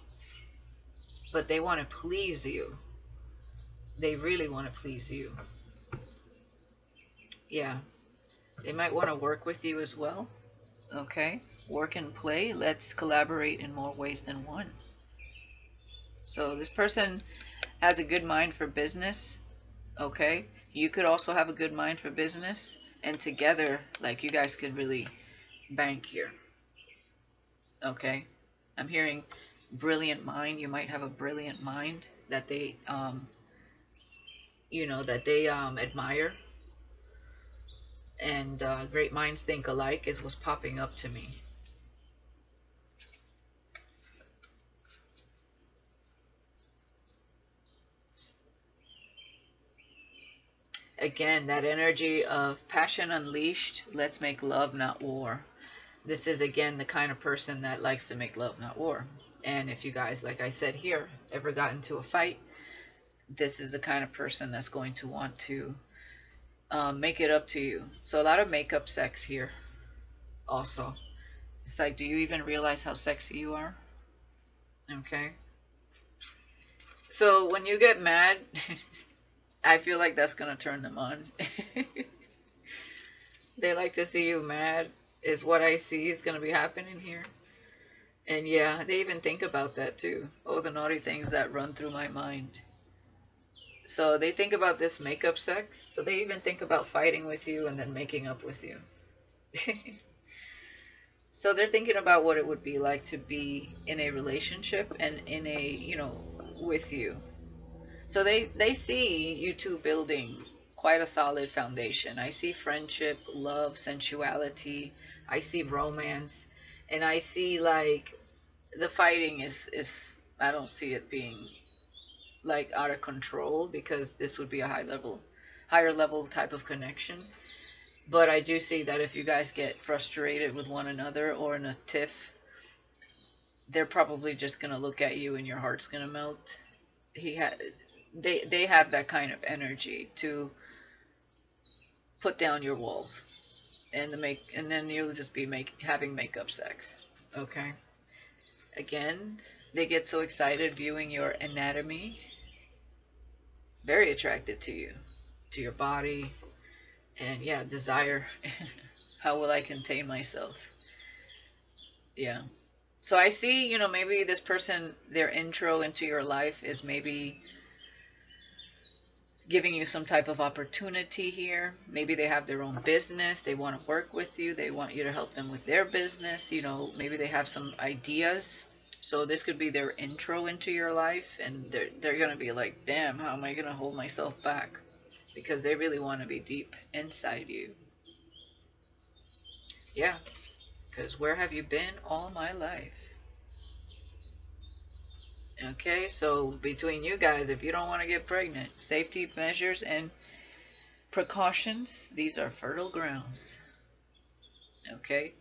But they want to please you. They really want to please you. Yeah. They might want to work with you as well. Okay. Work and play. Let's collaborate in more ways than one. So this person has a good mind for business. Okay. You could also have a good mind for business. And together, like, you guys could really bank here. Okay. I'm hearing brilliant mind. You might have a brilliant mind that they admire. And great minds think alike is what's popping up to me. Again, that energy of passion unleashed. Let's make love, not war. This is, again, the kind of person that likes to make love, not war. And if you guys, like I said here, ever got into a fight, this is the kind of person that's going to want to make it up to you. So a lot of makeup sex here also. It's like, do you even realize how sexy you are? Okay. So when you get mad, I feel like that's going to turn them on. They like to see you mad, is what I see is going to be happening here. And yeah, they even think about that too. Oh, the naughty things that run through my mind. So they think about this makeup sex. So they even think about fighting with you and then making up with you. So they're thinking about what it would be like to be in a relationship and in a, with you. So they see you two building quite a solid foundation. I see friendship, love, sensuality. I see romance, and I see, like, the fighting is I don't see it being like out of control, because this would be a higher level type of connection. But I do see that if you guys get frustrated with one another or in a tiff, they're probably just gonna look at you and your heart's gonna melt. He had they have that kind of energy to put down your walls and then you'll just be having makeup sex. Okay. Again, they get so excited viewing your anatomy, very attracted to your body, and yeah, desire. How will I contain myself? Yeah. So I see, maybe this person, their intro into your life is maybe giving you some type of opportunity here. Maybe they have their own business. They want to work with you. They want you to help them with their business. You know, maybe they have some ideas. So this could be their intro into your life, and they're gonna be like, damn, how am I gonna hold myself back? Because they really want to be deep inside you. Yeah, because where have you been all my life? Okay, so between you guys, if you don't want to get pregnant, safety measures and precautions, these are fertile grounds. Okay,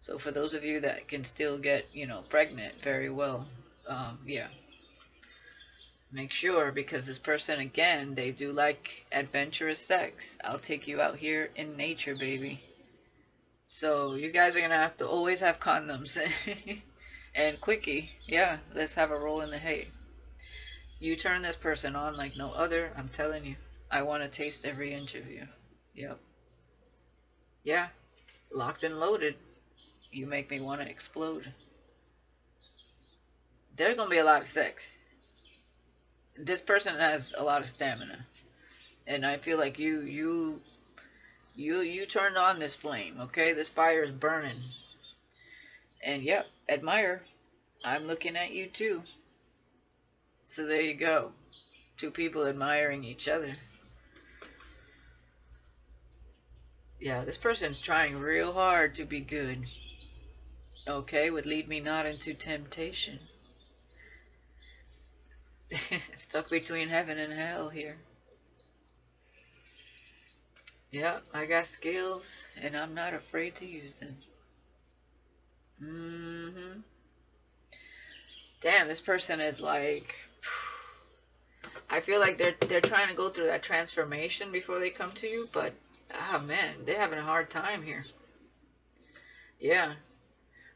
so for those of you that can still get, you know, pregnant very well, yeah, make sure, because this person, again, they do like adventurous sex. I'll take you out here in nature, baby. So you guys are gonna have to always have condoms. And quickie, yeah, let's have a roll in the hay. You turn this person on like no other, I'm telling you. I want to taste every inch of you. Yep. Yeah, locked and loaded. You make me want to explode. There's gonna be a lot of sex. This person has a lot of stamina, and I feel like you turned on this flame. Okay, this fire is burning, and yep, admire. I'm looking at you too. So there you go. Two people admiring each other. Yeah, this person's trying real hard to be good. Okay, would lead me not into temptation. Stuck between heaven and hell here. Yeah, I got skills, and I'm not afraid to use them. Damn, this person is like, I feel like they're trying to go through that transformation before they come to you, but ah man, they're having a hard time here. Yeah.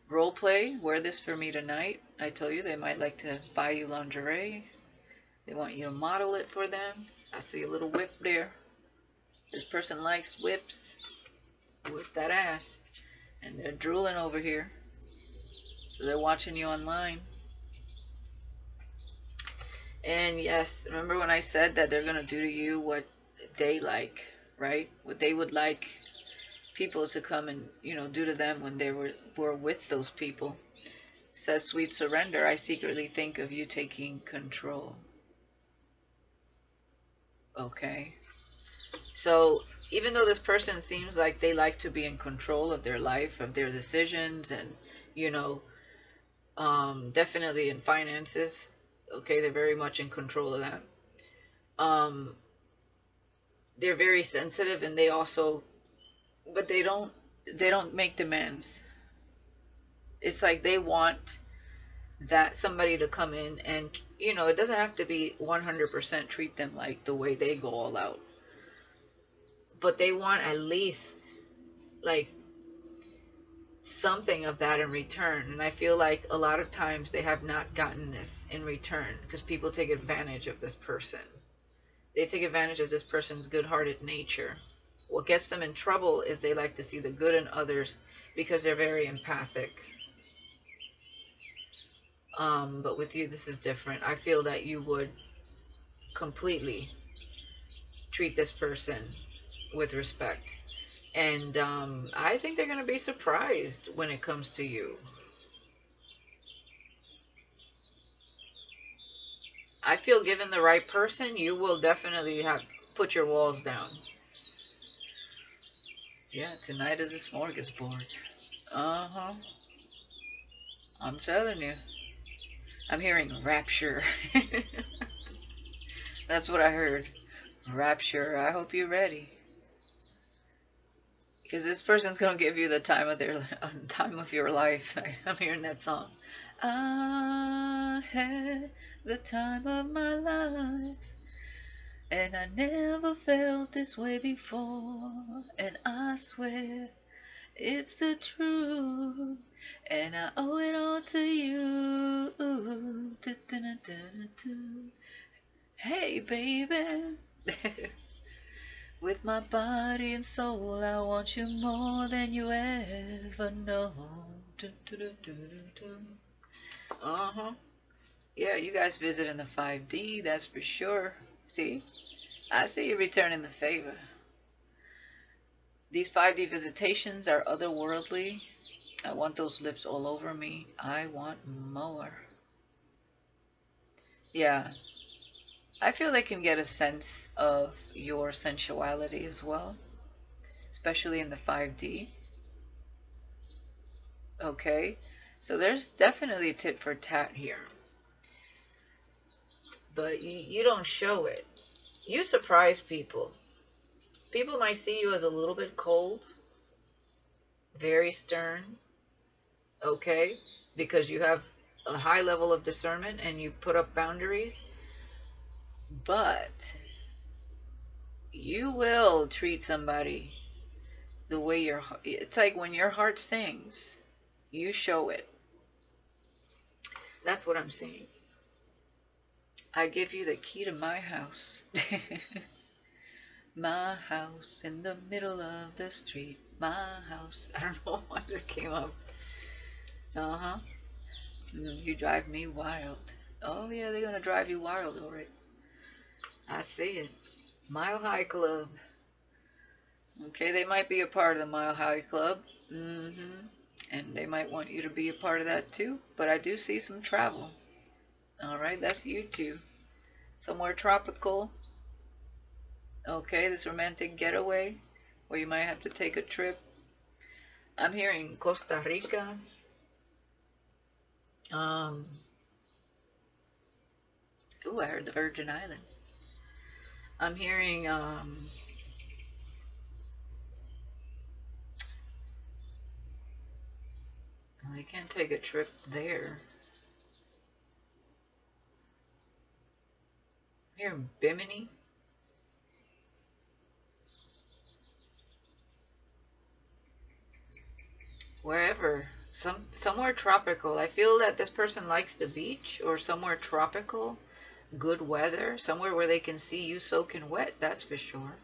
Role play, wear this for me tonight. I tell you, they might like to buy you lingerie. They want you to model it for them. I see a little whip there. This person likes whips. Whip that ass. And they're drooling over here. So they're watching you online. And yes, remember when I said that they're going to do to you what they like, right? What they would like people to come and, you know, do to them when they were with those people. It says, sweet surrender, I secretly think of you taking control. Okay. So even though this person seems like they like to be in control of their life, of their decisions, and, you know, definitely in finances, okay, they're very much in control of that. Um, they're very sensitive, and they also, but they don't make demands. It's like they want that somebody to come in and, you know, it doesn't have to be 100% treat them like the way they go all out, but they want at least like something of that in return. And I feel like a lot of times they have not gotten this in return because people take advantage of this person. They take advantage of this person's good-hearted nature. What gets them in trouble is they like to see the good in others because they're very empathic. But with you, this is different. I feel that you would completely treat this person with respect. And I think they're going to be surprised when it comes to you. I feel given the right person, you will definitely have put your walls down. Yeah, tonight is a smorgasbord. Uh-huh. I'm telling you. I'm hearing rapture. That's what I heard. Rapture. I hope you're ready. Because this person's gonna give you the time of their time of your life. I'm hearing that song. I had the time of my life, and I never felt this way before. And I swear it's the truth, and I owe it all to you. Hey, baby. With my body and soul, I want you more than you ever know. Uh-huh. Yeah, you guys visit in the 5D, that's for sure. See? I see you returning the favor. These 5D visitations are otherworldly. I want those lips all over me. I want more. Yeah. I feel they can get a sense of your sensuality as well, especially in the 5D. Okay? So there's definitely a tit for tat here. But you don't show it. You surprise people. People might see you as a little bit cold, very stern, okay? Because you have a high level of discernment and you put up boundaries. But you will treat somebody the way it's like when your heart sings, you show it. That's what I'm saying. I give you the key to my house. My house in the middle of the street. My house. I don't know why that came up. Uh-huh. You drive me wild. Oh yeah, they're gonna drive you wild, alright. I see it. Mile High Club. Okay, they might be a part of the Mile High Club. And they might want you to be a part of that too. But I do see some travel. Alright, that's you two. Somewhere tropical. Okay, this romantic getaway where you might have to take a trip. I'm hearing Costa Rica. Ooh, I heard the Virgin Islands. I'm hearing well, they can't take a trip there. I'm hearing Bimini. Wherever. Somewhere tropical. I feel that this person likes the beach or somewhere tropical. Good weather. Somewhere where they can see you soaking wet, that's for sure.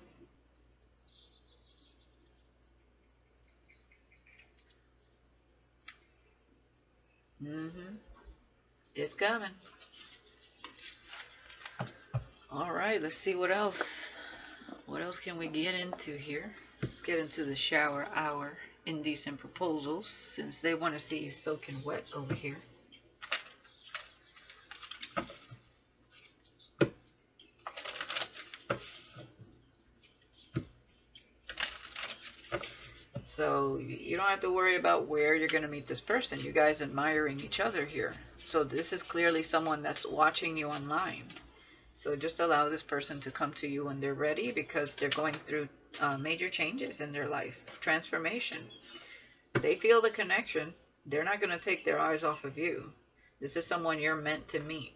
It's coming. Alright, let's see what else. What else can we get into here? Let's get into the shower hour. Indecent proposals, since they want to see you soaking wet over here. So you don't have to worry about where you're going to meet this person. You guys admiring each other here. So this is clearly someone that's watching you online. So just allow this person to come to you when they're ready, because they're going through major changes in their life. Transformation. They feel the connection. They're not going to take their eyes off of you. This is someone you're meant to meet.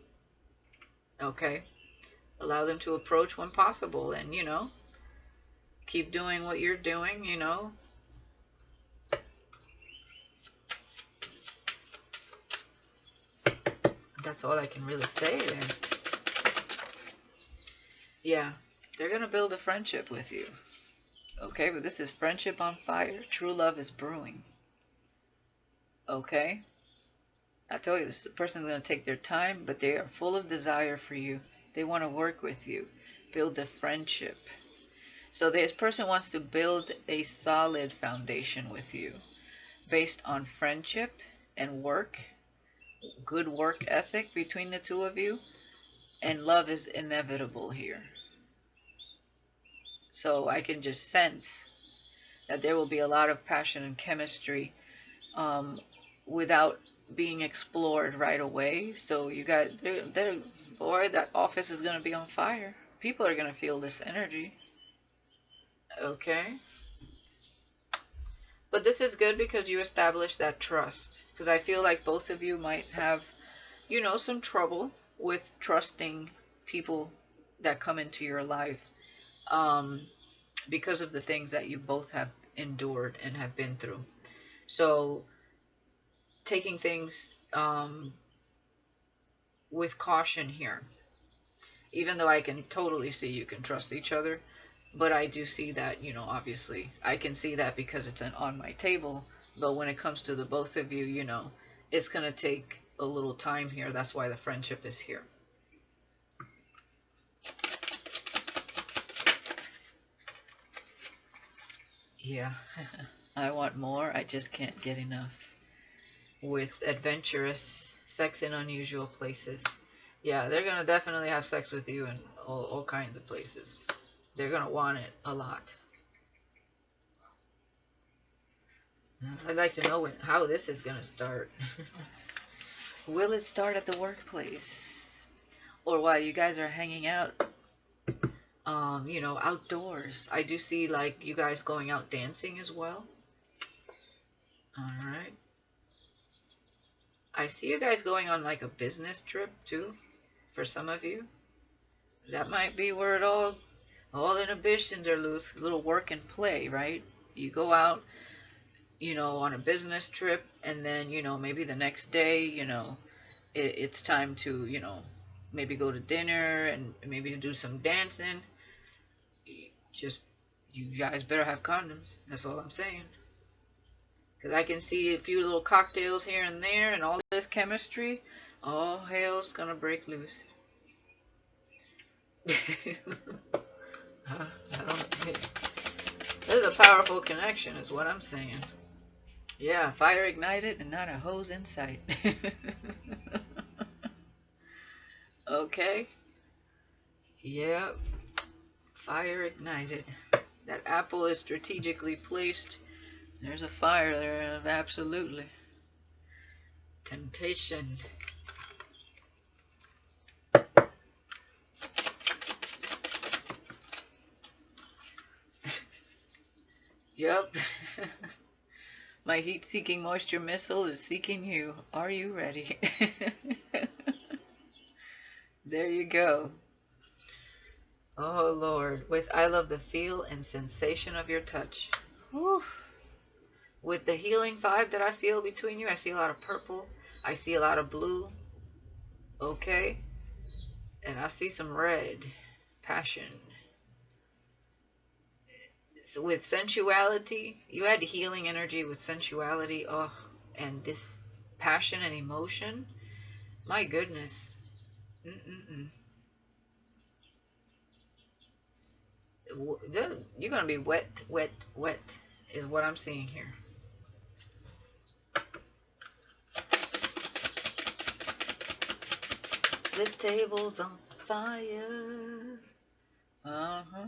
Okay? Allow them to approach when possible. And, you know, keep doing what you're doing, you know. That's all I can really say there. Yeah, they're going to build a friendship with you. Okay, but this is friendship on fire. True love is brewing. Okay? I told you, this person is going to take their time, but they are full of desire for you. They want to work with you. Build a friendship. So this person wants to build a solid foundation with you based on friendship and work. Good work ethic between the two of you. And love is inevitable here. So I can just sense that there will be a lot of passion and chemistry without being explored right away. So you got, boy, that office is going to be on fire. People are going to feel this energy. Okay? But this is good because you established that trust. Because I feel like both of you might have, you know, some trouble with trusting people that come into your life. Because of the things that you both have endured and have been through. So taking things with caution here. Even though I can totally see you can trust each other, but I do see that, you know, obviously I can see that because it's on my table. But when it comes to the both of you, you know, it's going to take a little time here. That's why the friendship is here. Yeah. I want more. I just can't get enough. With adventurous sex in unusual places. Yeah, they're gonna definitely have sex with you in all kinds of places. They're gonna want it a lot. I'd like to know how this is gonna start. Will it start at the workplace? Or while you guys are hanging out, outdoors? I do see, like, you guys going out dancing as well. Alright. I see you guys going on, like, a business trip, too, for some of you. That might be where it all inhibitions are loose. A little work and play, right? You go out, on a business trip, and then, maybe the next day, it's time to, maybe go to dinner and maybe do some dancing. Just, you guys better have condoms. That's all I'm saying. Because I can see a few little cocktails here and there and all this chemistry. All hell's gonna break loose. This is a powerful connection, is what I'm saying. Yeah, fire ignited and not a hose in sight. Okay. Yeah, fire ignited. That apple is strategically placed. There's a fire there, absolutely. Temptation. Yep. My heat-seeking moisture missile is seeking you. Are you ready? There you go. Oh, Lord. With I love the feel and sensation of your touch. Whew. With the healing vibe that I feel between you, I see a lot of purple. I see a lot of blue. Okay. And I see some red. Passion. So with sensuality, you had healing energy with sensuality. Oh, and this passion and emotion. My goodness. Mm-mm-mm. You're going to be wet, wet, wet, is what I'm seeing here. The table's on fire. Uh-huh.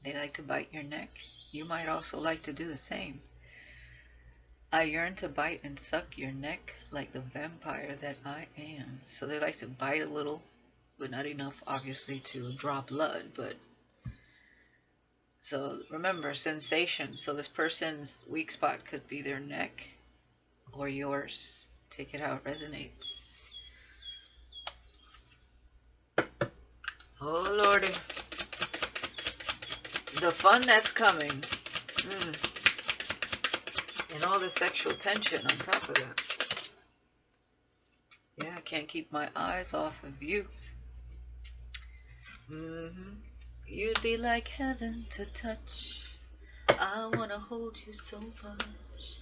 They like to bite your neck. You might also like to do the same. I yearn to bite and suck your neck like the vampire that I am. So they like to bite a little, but not enough, obviously, to draw blood. But so remember, sensation. So this person's weak spot could be their neck or yours. Take it how it resonates. Oh, Lordy. The fun that's coming. And all the sexual tension on top of that. Yeah, I can't keep my eyes off of you. You'd be like heaven to touch. I wanna hold you so much.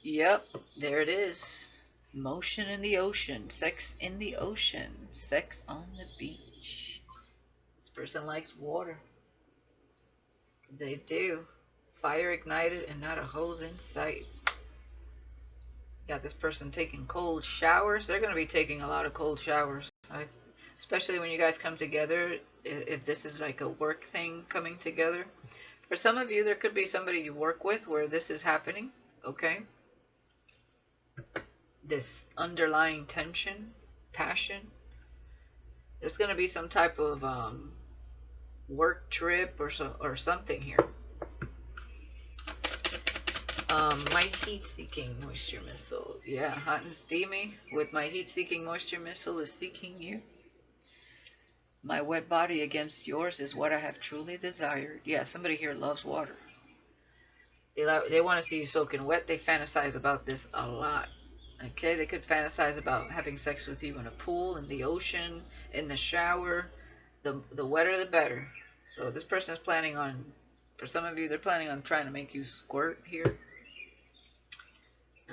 Yep, there it is. Motion in the ocean, sex in the ocean, sex on the beach. This person likes water. They do. Fire ignited and not a hose in sight. Got this person taking cold showers. They're going to be taking a lot of cold showers. Especially when you guys come together, if this is like a work thing coming together. For some of you, there could be somebody you work with where this is happening. Okay? This underlying tension, passion. There's going to be some type of work trip or something here. My heat-seeking moisture missile. Yeah, hot and steamy. With my heat-seeking moisture missile is seeking you. My wet body against yours is what I have truly desired. Yeah, somebody here loves water. They want to see you soaking wet. They fantasize about this a lot. Okay, they could fantasize about having sex with you in a pool, in the ocean, in the shower. The wetter, the better. So this person is planning on, for some of you, they're planning on trying to make you squirt here.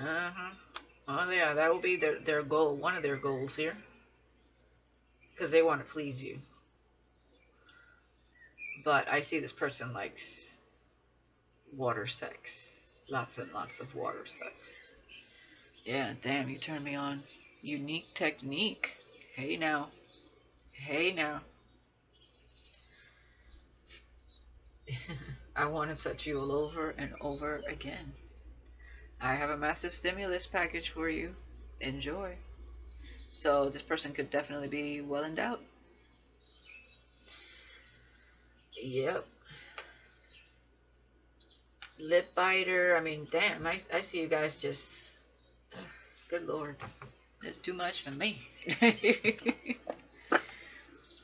Oh yeah, that will be their goal, one of their goals here. because they want to please you. But I see this person likes water sex. Lots and lots of water sex. Yeah, damn, you turned me on. Unique technique. Hey now. Hey now. I want to touch you all over and over again. I have a massive stimulus package for you. Enjoy. So this person could definitely be well endowed. Yep. Lip biter. I mean, damn, I see you guys just... Good Lord. That's too much for me.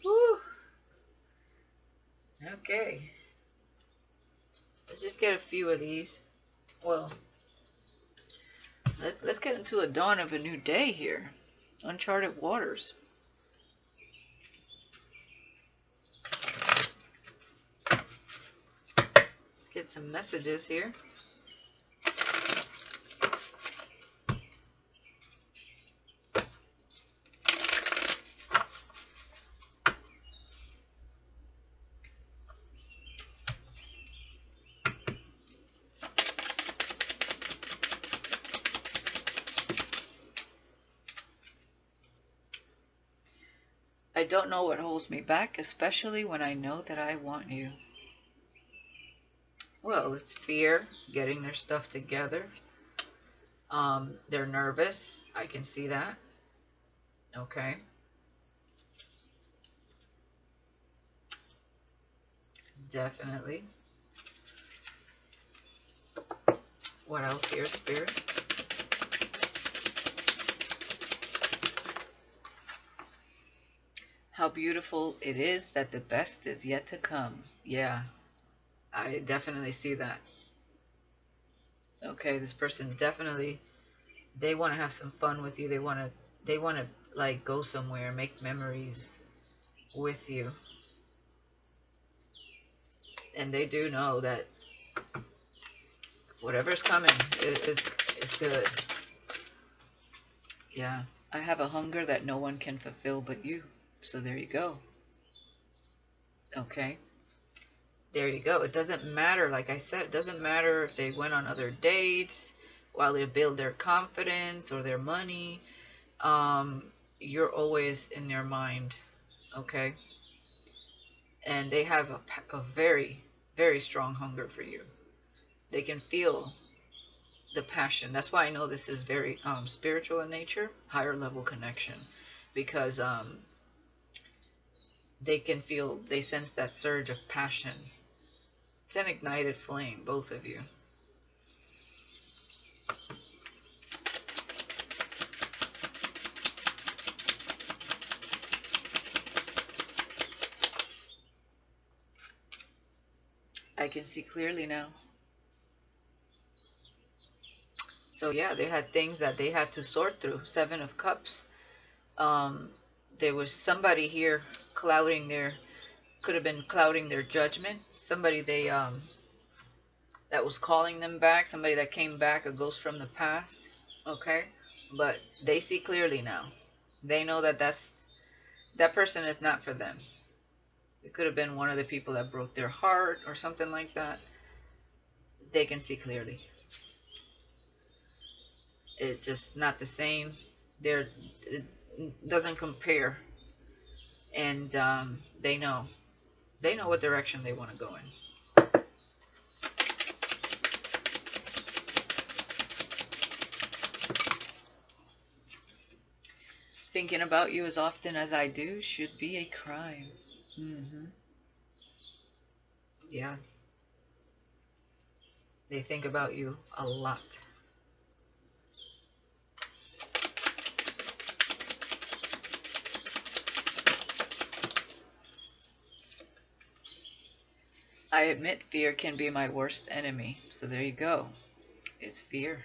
Woo. Okay. Let's just get a few of these. Well, let's get into a dawn of a new day here. Uncharted waters. Let's get some messages here. I don't know what holds me back, especially when I know that I want you. Well, it's fear, getting their stuff together. They're nervous. I can see that. Okay. Definitely. What else here, Spirit? How beautiful it is that the best is yet to come. Yeah, I definitely see that. Okay, this person definitely, they want to have some fun with you. They want to like go somewhere, make memories with you. And they do know that whatever's coming is good. Yeah, I have a hunger that no one can fulfill but you. So there you go. Okay. There you go. It doesn't matter, like I said, it doesn't matter if they went on other dates while they build their confidence or their money. You're always in their mind. Okay. And they have a very, very strong hunger for you. They can feel the passion. That's why I know this is very spiritual in nature, higher level connection, because they can feel, they sense that surge of passion. It's an ignited flame, both of you. I can see clearly now. So yeah, they had things that they had to sort through. Seven of Cups. There was somebody here clouding their, could have been clouding their judgment. Somebody that was calling them back. Somebody that came back, a ghost from the past. Okay, but they see clearly now. They know that that person is not for them. It could have been one of the people that broke their heart or something like that. They can see clearly. It's just not the same. It doesn't compare. And they know. They know what direction they want to go in. Thinking about you as often as I do should be a crime. Yeah. They think about you a lot. I admit fear can be my worst enemy. So there you go. It's fear.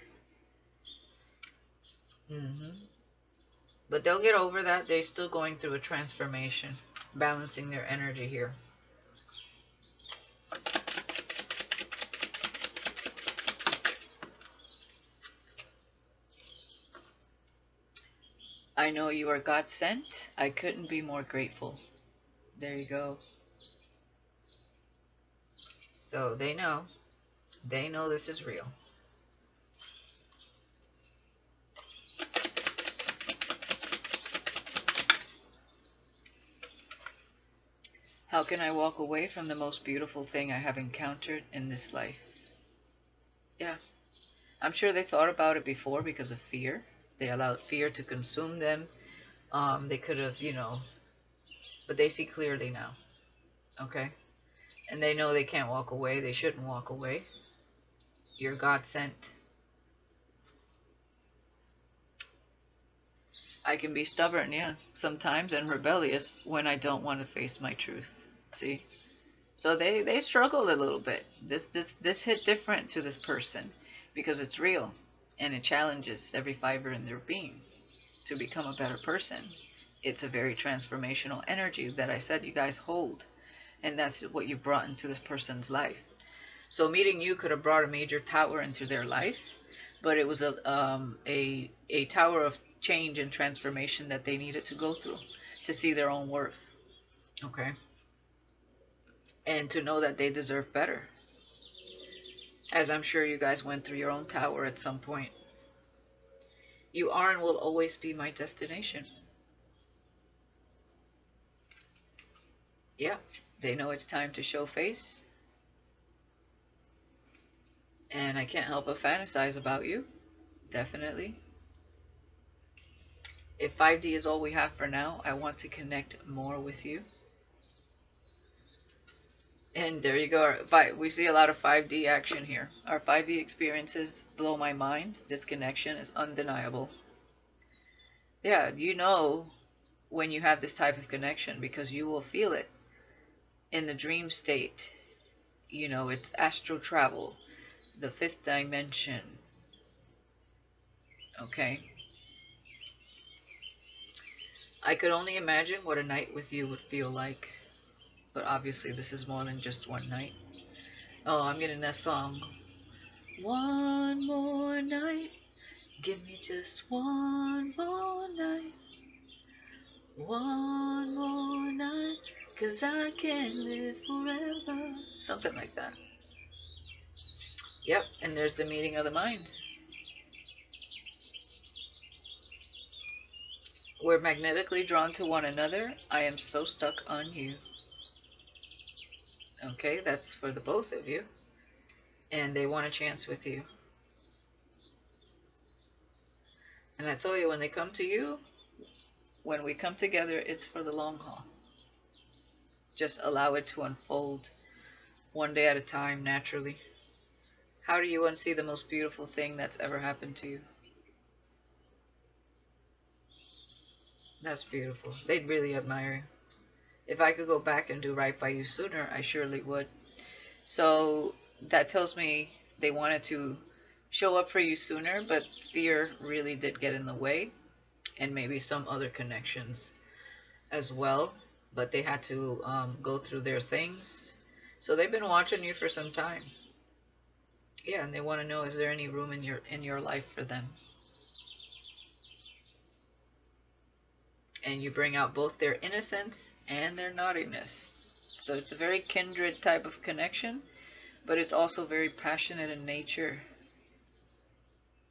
But they'll get over that. They're still going through a transformation, balancing their energy here. I know you are God sent. I couldn't be more grateful. There you go. So they know. They know this is real. How can I walk away from the most beautiful thing I have encountered in this life? Yeah. I'm sure they thought about it before because of fear. They allowed fear to consume them. They could have, but they see clearly now. Okay? And they know they can't walk away. They shouldn't walk away. You're God sent. I can be stubborn, yeah, sometimes, and rebellious when I don't want to face my truth. See? So they struggled a little bit. This hit different to this person because it's real and it challenges every fiber in their being to become a better person. It's a very transformational energy that I said you guys hold, and that's what you brought into this person's life. So meeting you could have brought a major tower into their life, but it was a tower of change and transformation that they needed to go through to see their own worth. Okay? And to know that they deserve better. As I'm sure you guys went through your own tower at some point. You are and will always be my destination. Yeah, they know it's time to show face. And I can't help but fantasize about you. Definitely. If 5D is all we have for now, I want to connect more with you. And there you go. We see a lot of 5D action here. Our 5D experiences blow my mind. This connection is undeniable. Yeah, you know when you have this type of connection because you will feel it in the dream state. It's astral travel, the fifth dimension. Okay? I could only imagine what a night with you would feel like. But obviously, this is more than just one night. Oh, I'm getting that song. One more night. Give me just one more night. One more night. 'Cause I can't live forever. Something like that. Yep, and there's the meeting of the minds. We're magnetically drawn to one another. I am so stuck on you. Okay, that's for the both of you. And they want a chance with you. And I told you, when they come to you, when we come together, it's for the long haul. Just allow it to unfold one day at a time, naturally. How do you unsee the most beautiful thing that's ever happened to you? That's beautiful. They'd really admire you. If I could go back and do right by you sooner, I surely would. So that tells me they wanted to show up for you sooner, but fear really did get in the way, and maybe some other connections as well. But they had to go through their things. So they've been watching you for some time. Yeah, and they want to know, is there any room in your life for them? And you bring out both their innocence and their naughtiness. So it's a very kindred type of connection, but it's also very passionate in nature.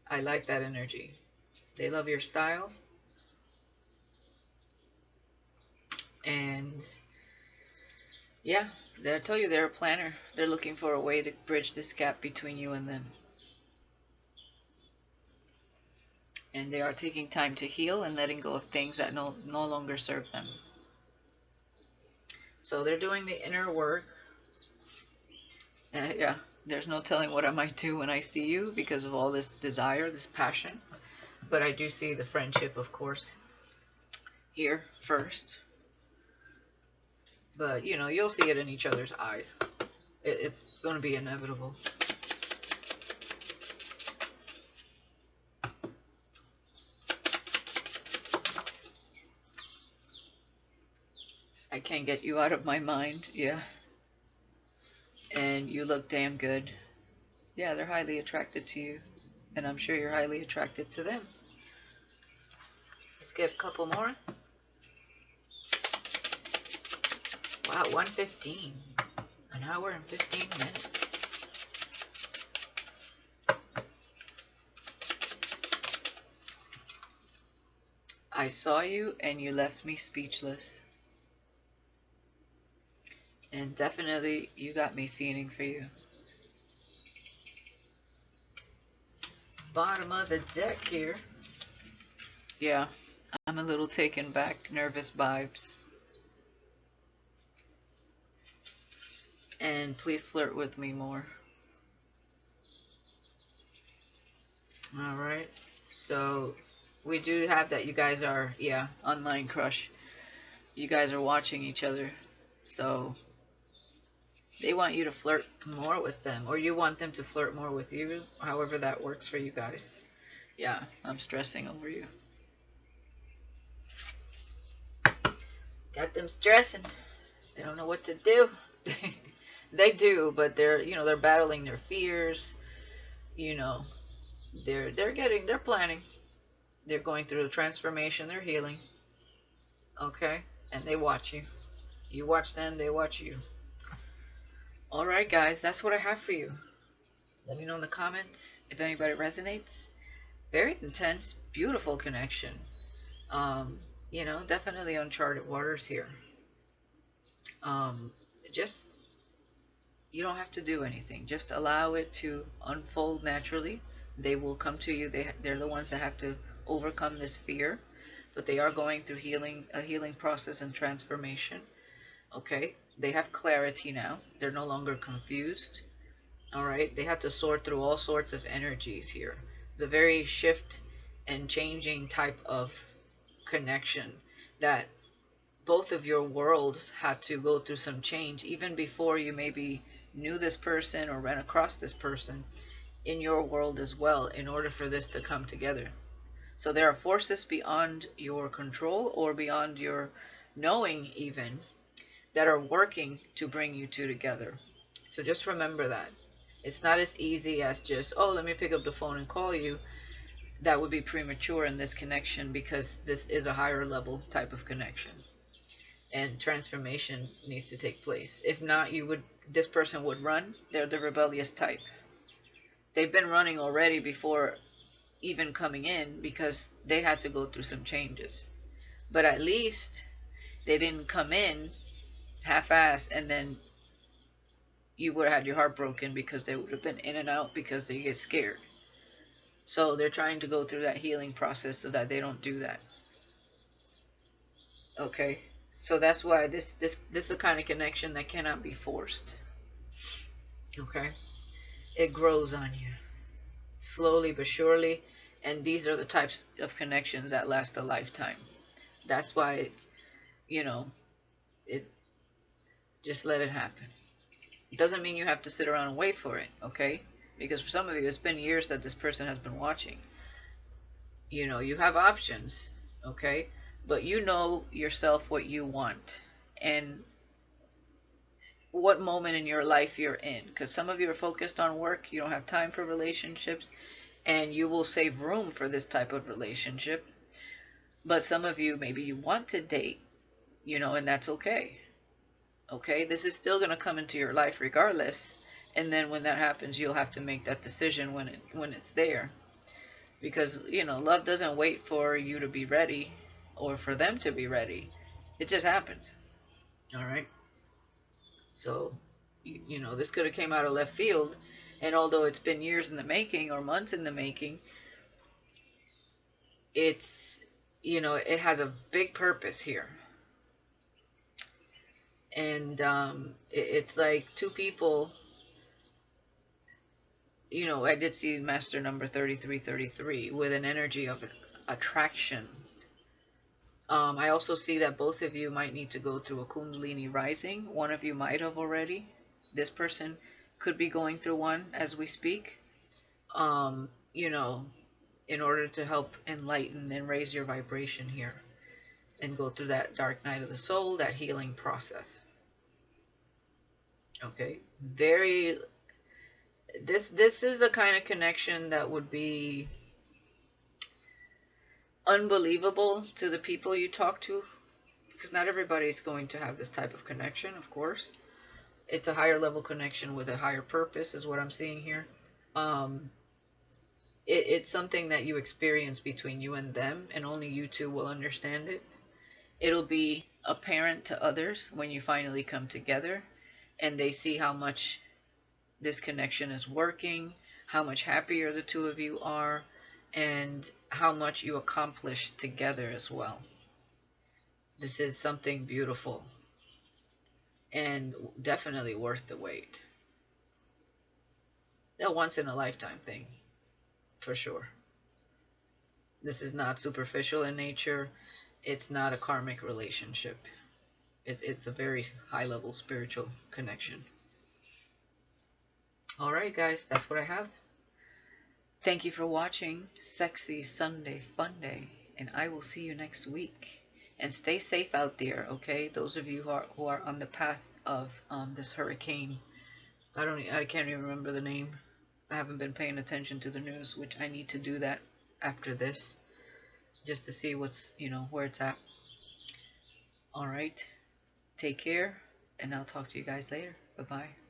I like that energy. They love your style. And yeah, I tell you, they're a planner. They're looking for a way to bridge this gap between you and them. And they are taking time to heal and letting go of things that no longer serve them. So they're doing the inner work. Yeah, there's no telling what I might do when I see you because of all this desire, this passion. But I do see the friendship, of course, here first. But, you'll see it in each other's eyes. It's going to be inevitable. I can't get you out of my mind. Yeah. And you look damn good. Yeah, they're highly attracted to you. And I'm sure you're highly attracted to them. Let's get a couple more. Wow, 1:15. An hour and 15 minutes. I saw you and you left me speechless. And definitely you got me feeling for you. Bottom of the deck here. Yeah, I'm a little taken back, nervous vibes. And please flirt with me more. Alright, so we do have that. You guys are, yeah, online crush. You guys are watching each other. So they want you to flirt more with them, or you want them to flirt more with you, however that works for you guys. Yeah, I'm stressing over you. Got them stressing. They don't know what to do. They do, but they're, you know, they're battling their fears. You know, they're planning. They're going through a transformation. They're healing. Okay, and they watch you. You watch them. They watch you. All right, guys, that's what I have for you. Let me know in the comments if anybody resonates. Very intense, beautiful connection. You know, definitely uncharted waters here. Just, you don't have to do anything. Just allow it to unfold naturally. They will come to you. They're the ones that have to overcome this fear, but they are going through a healing process and transformation. Okay, they have clarity now. They're no longer confused. All right, they had to sort through all sorts of energies here. It's a very shift and changing type of connection that both of your worlds had to go through some change even before you maybe knew this person or ran across this person in your world as well, in order for this to come together. So there are forces beyond your control or beyond your knowing even that are working to bring you two together. So just remember that. It's not as easy as just, oh, let me pick up the phone and call you. That would be premature in this connection, because this is a higher level type of connection. And transformation needs to take place. If not, this person would run. They're the rebellious type. They've been running already before even coming in, because they had to go through some changes. But at least they didn't come in half-assed and then you would have had your heart broken, because they would have been in and out because they get scared. So they're trying to go through that healing process so that they don't do that. Okay, so that's why this is the kind of connection that cannot be forced. Okay, it grows on you slowly but surely, and these are the types of connections that last a lifetime. That's why, you know, it just let it happen. It doesn't mean you have to sit around and wait for it, okay? Because for some of you, it's been years that this person has been watching. You know, you have options, okay? But you know yourself what you want and what moment in your life you're in. Because some of you are focused on work, you don't have time for relationships, and you will save room for this type of relationship. But some of you, maybe you want to date, you know, and that's okay. Okay, this is still going to come into your life regardless. And then when that happens, you'll have to make that decision when it's there. Because, you know, love doesn't wait for you to be ready or for them to be ready. It just happens. All right. So, you know, this could have came out of left field. And although it's been years in the making or months in the making, it's, you know, it has a big purpose here. And it's like two people, you know, I did see master number 3333 with an energy of attraction. I also see that both of you might need to go through a Kundalini rising. One of you might have already. This person could be going through one as we speak. You know, in order to help enlighten and raise your vibration here and go through that dark night of the soul, that healing process. Okay, this is a kind of connection that would be unbelievable to the people you talk to, because not everybody's going to have this type of connection, of course. It's a higher level connection with a higher purpose, is what I'm seeing here. Um, it's something that you experience between you and them, and only you two will understand it. It'll be apparent to others when you finally come together and they see how much this connection is working, how much happier the two of you are, and how much you accomplish together as well. This is something beautiful and definitely worth the wait. A once in a lifetime thing, for sure. This is not superficial in nature. It's not a karmic relationship. It's a very high level spiritual connection. Alright, guys, that's what I have. Thank you for watching Sexy Sunday Funday, and I will see you next week. And stay safe out there, okay? Those of you who are on the path of this hurricane. I can't even remember the name. I haven't been paying attention to the news, which I need to do that after this, just to see what's, where it's at. All right, take care, and I'll talk to you guys later. Bye bye.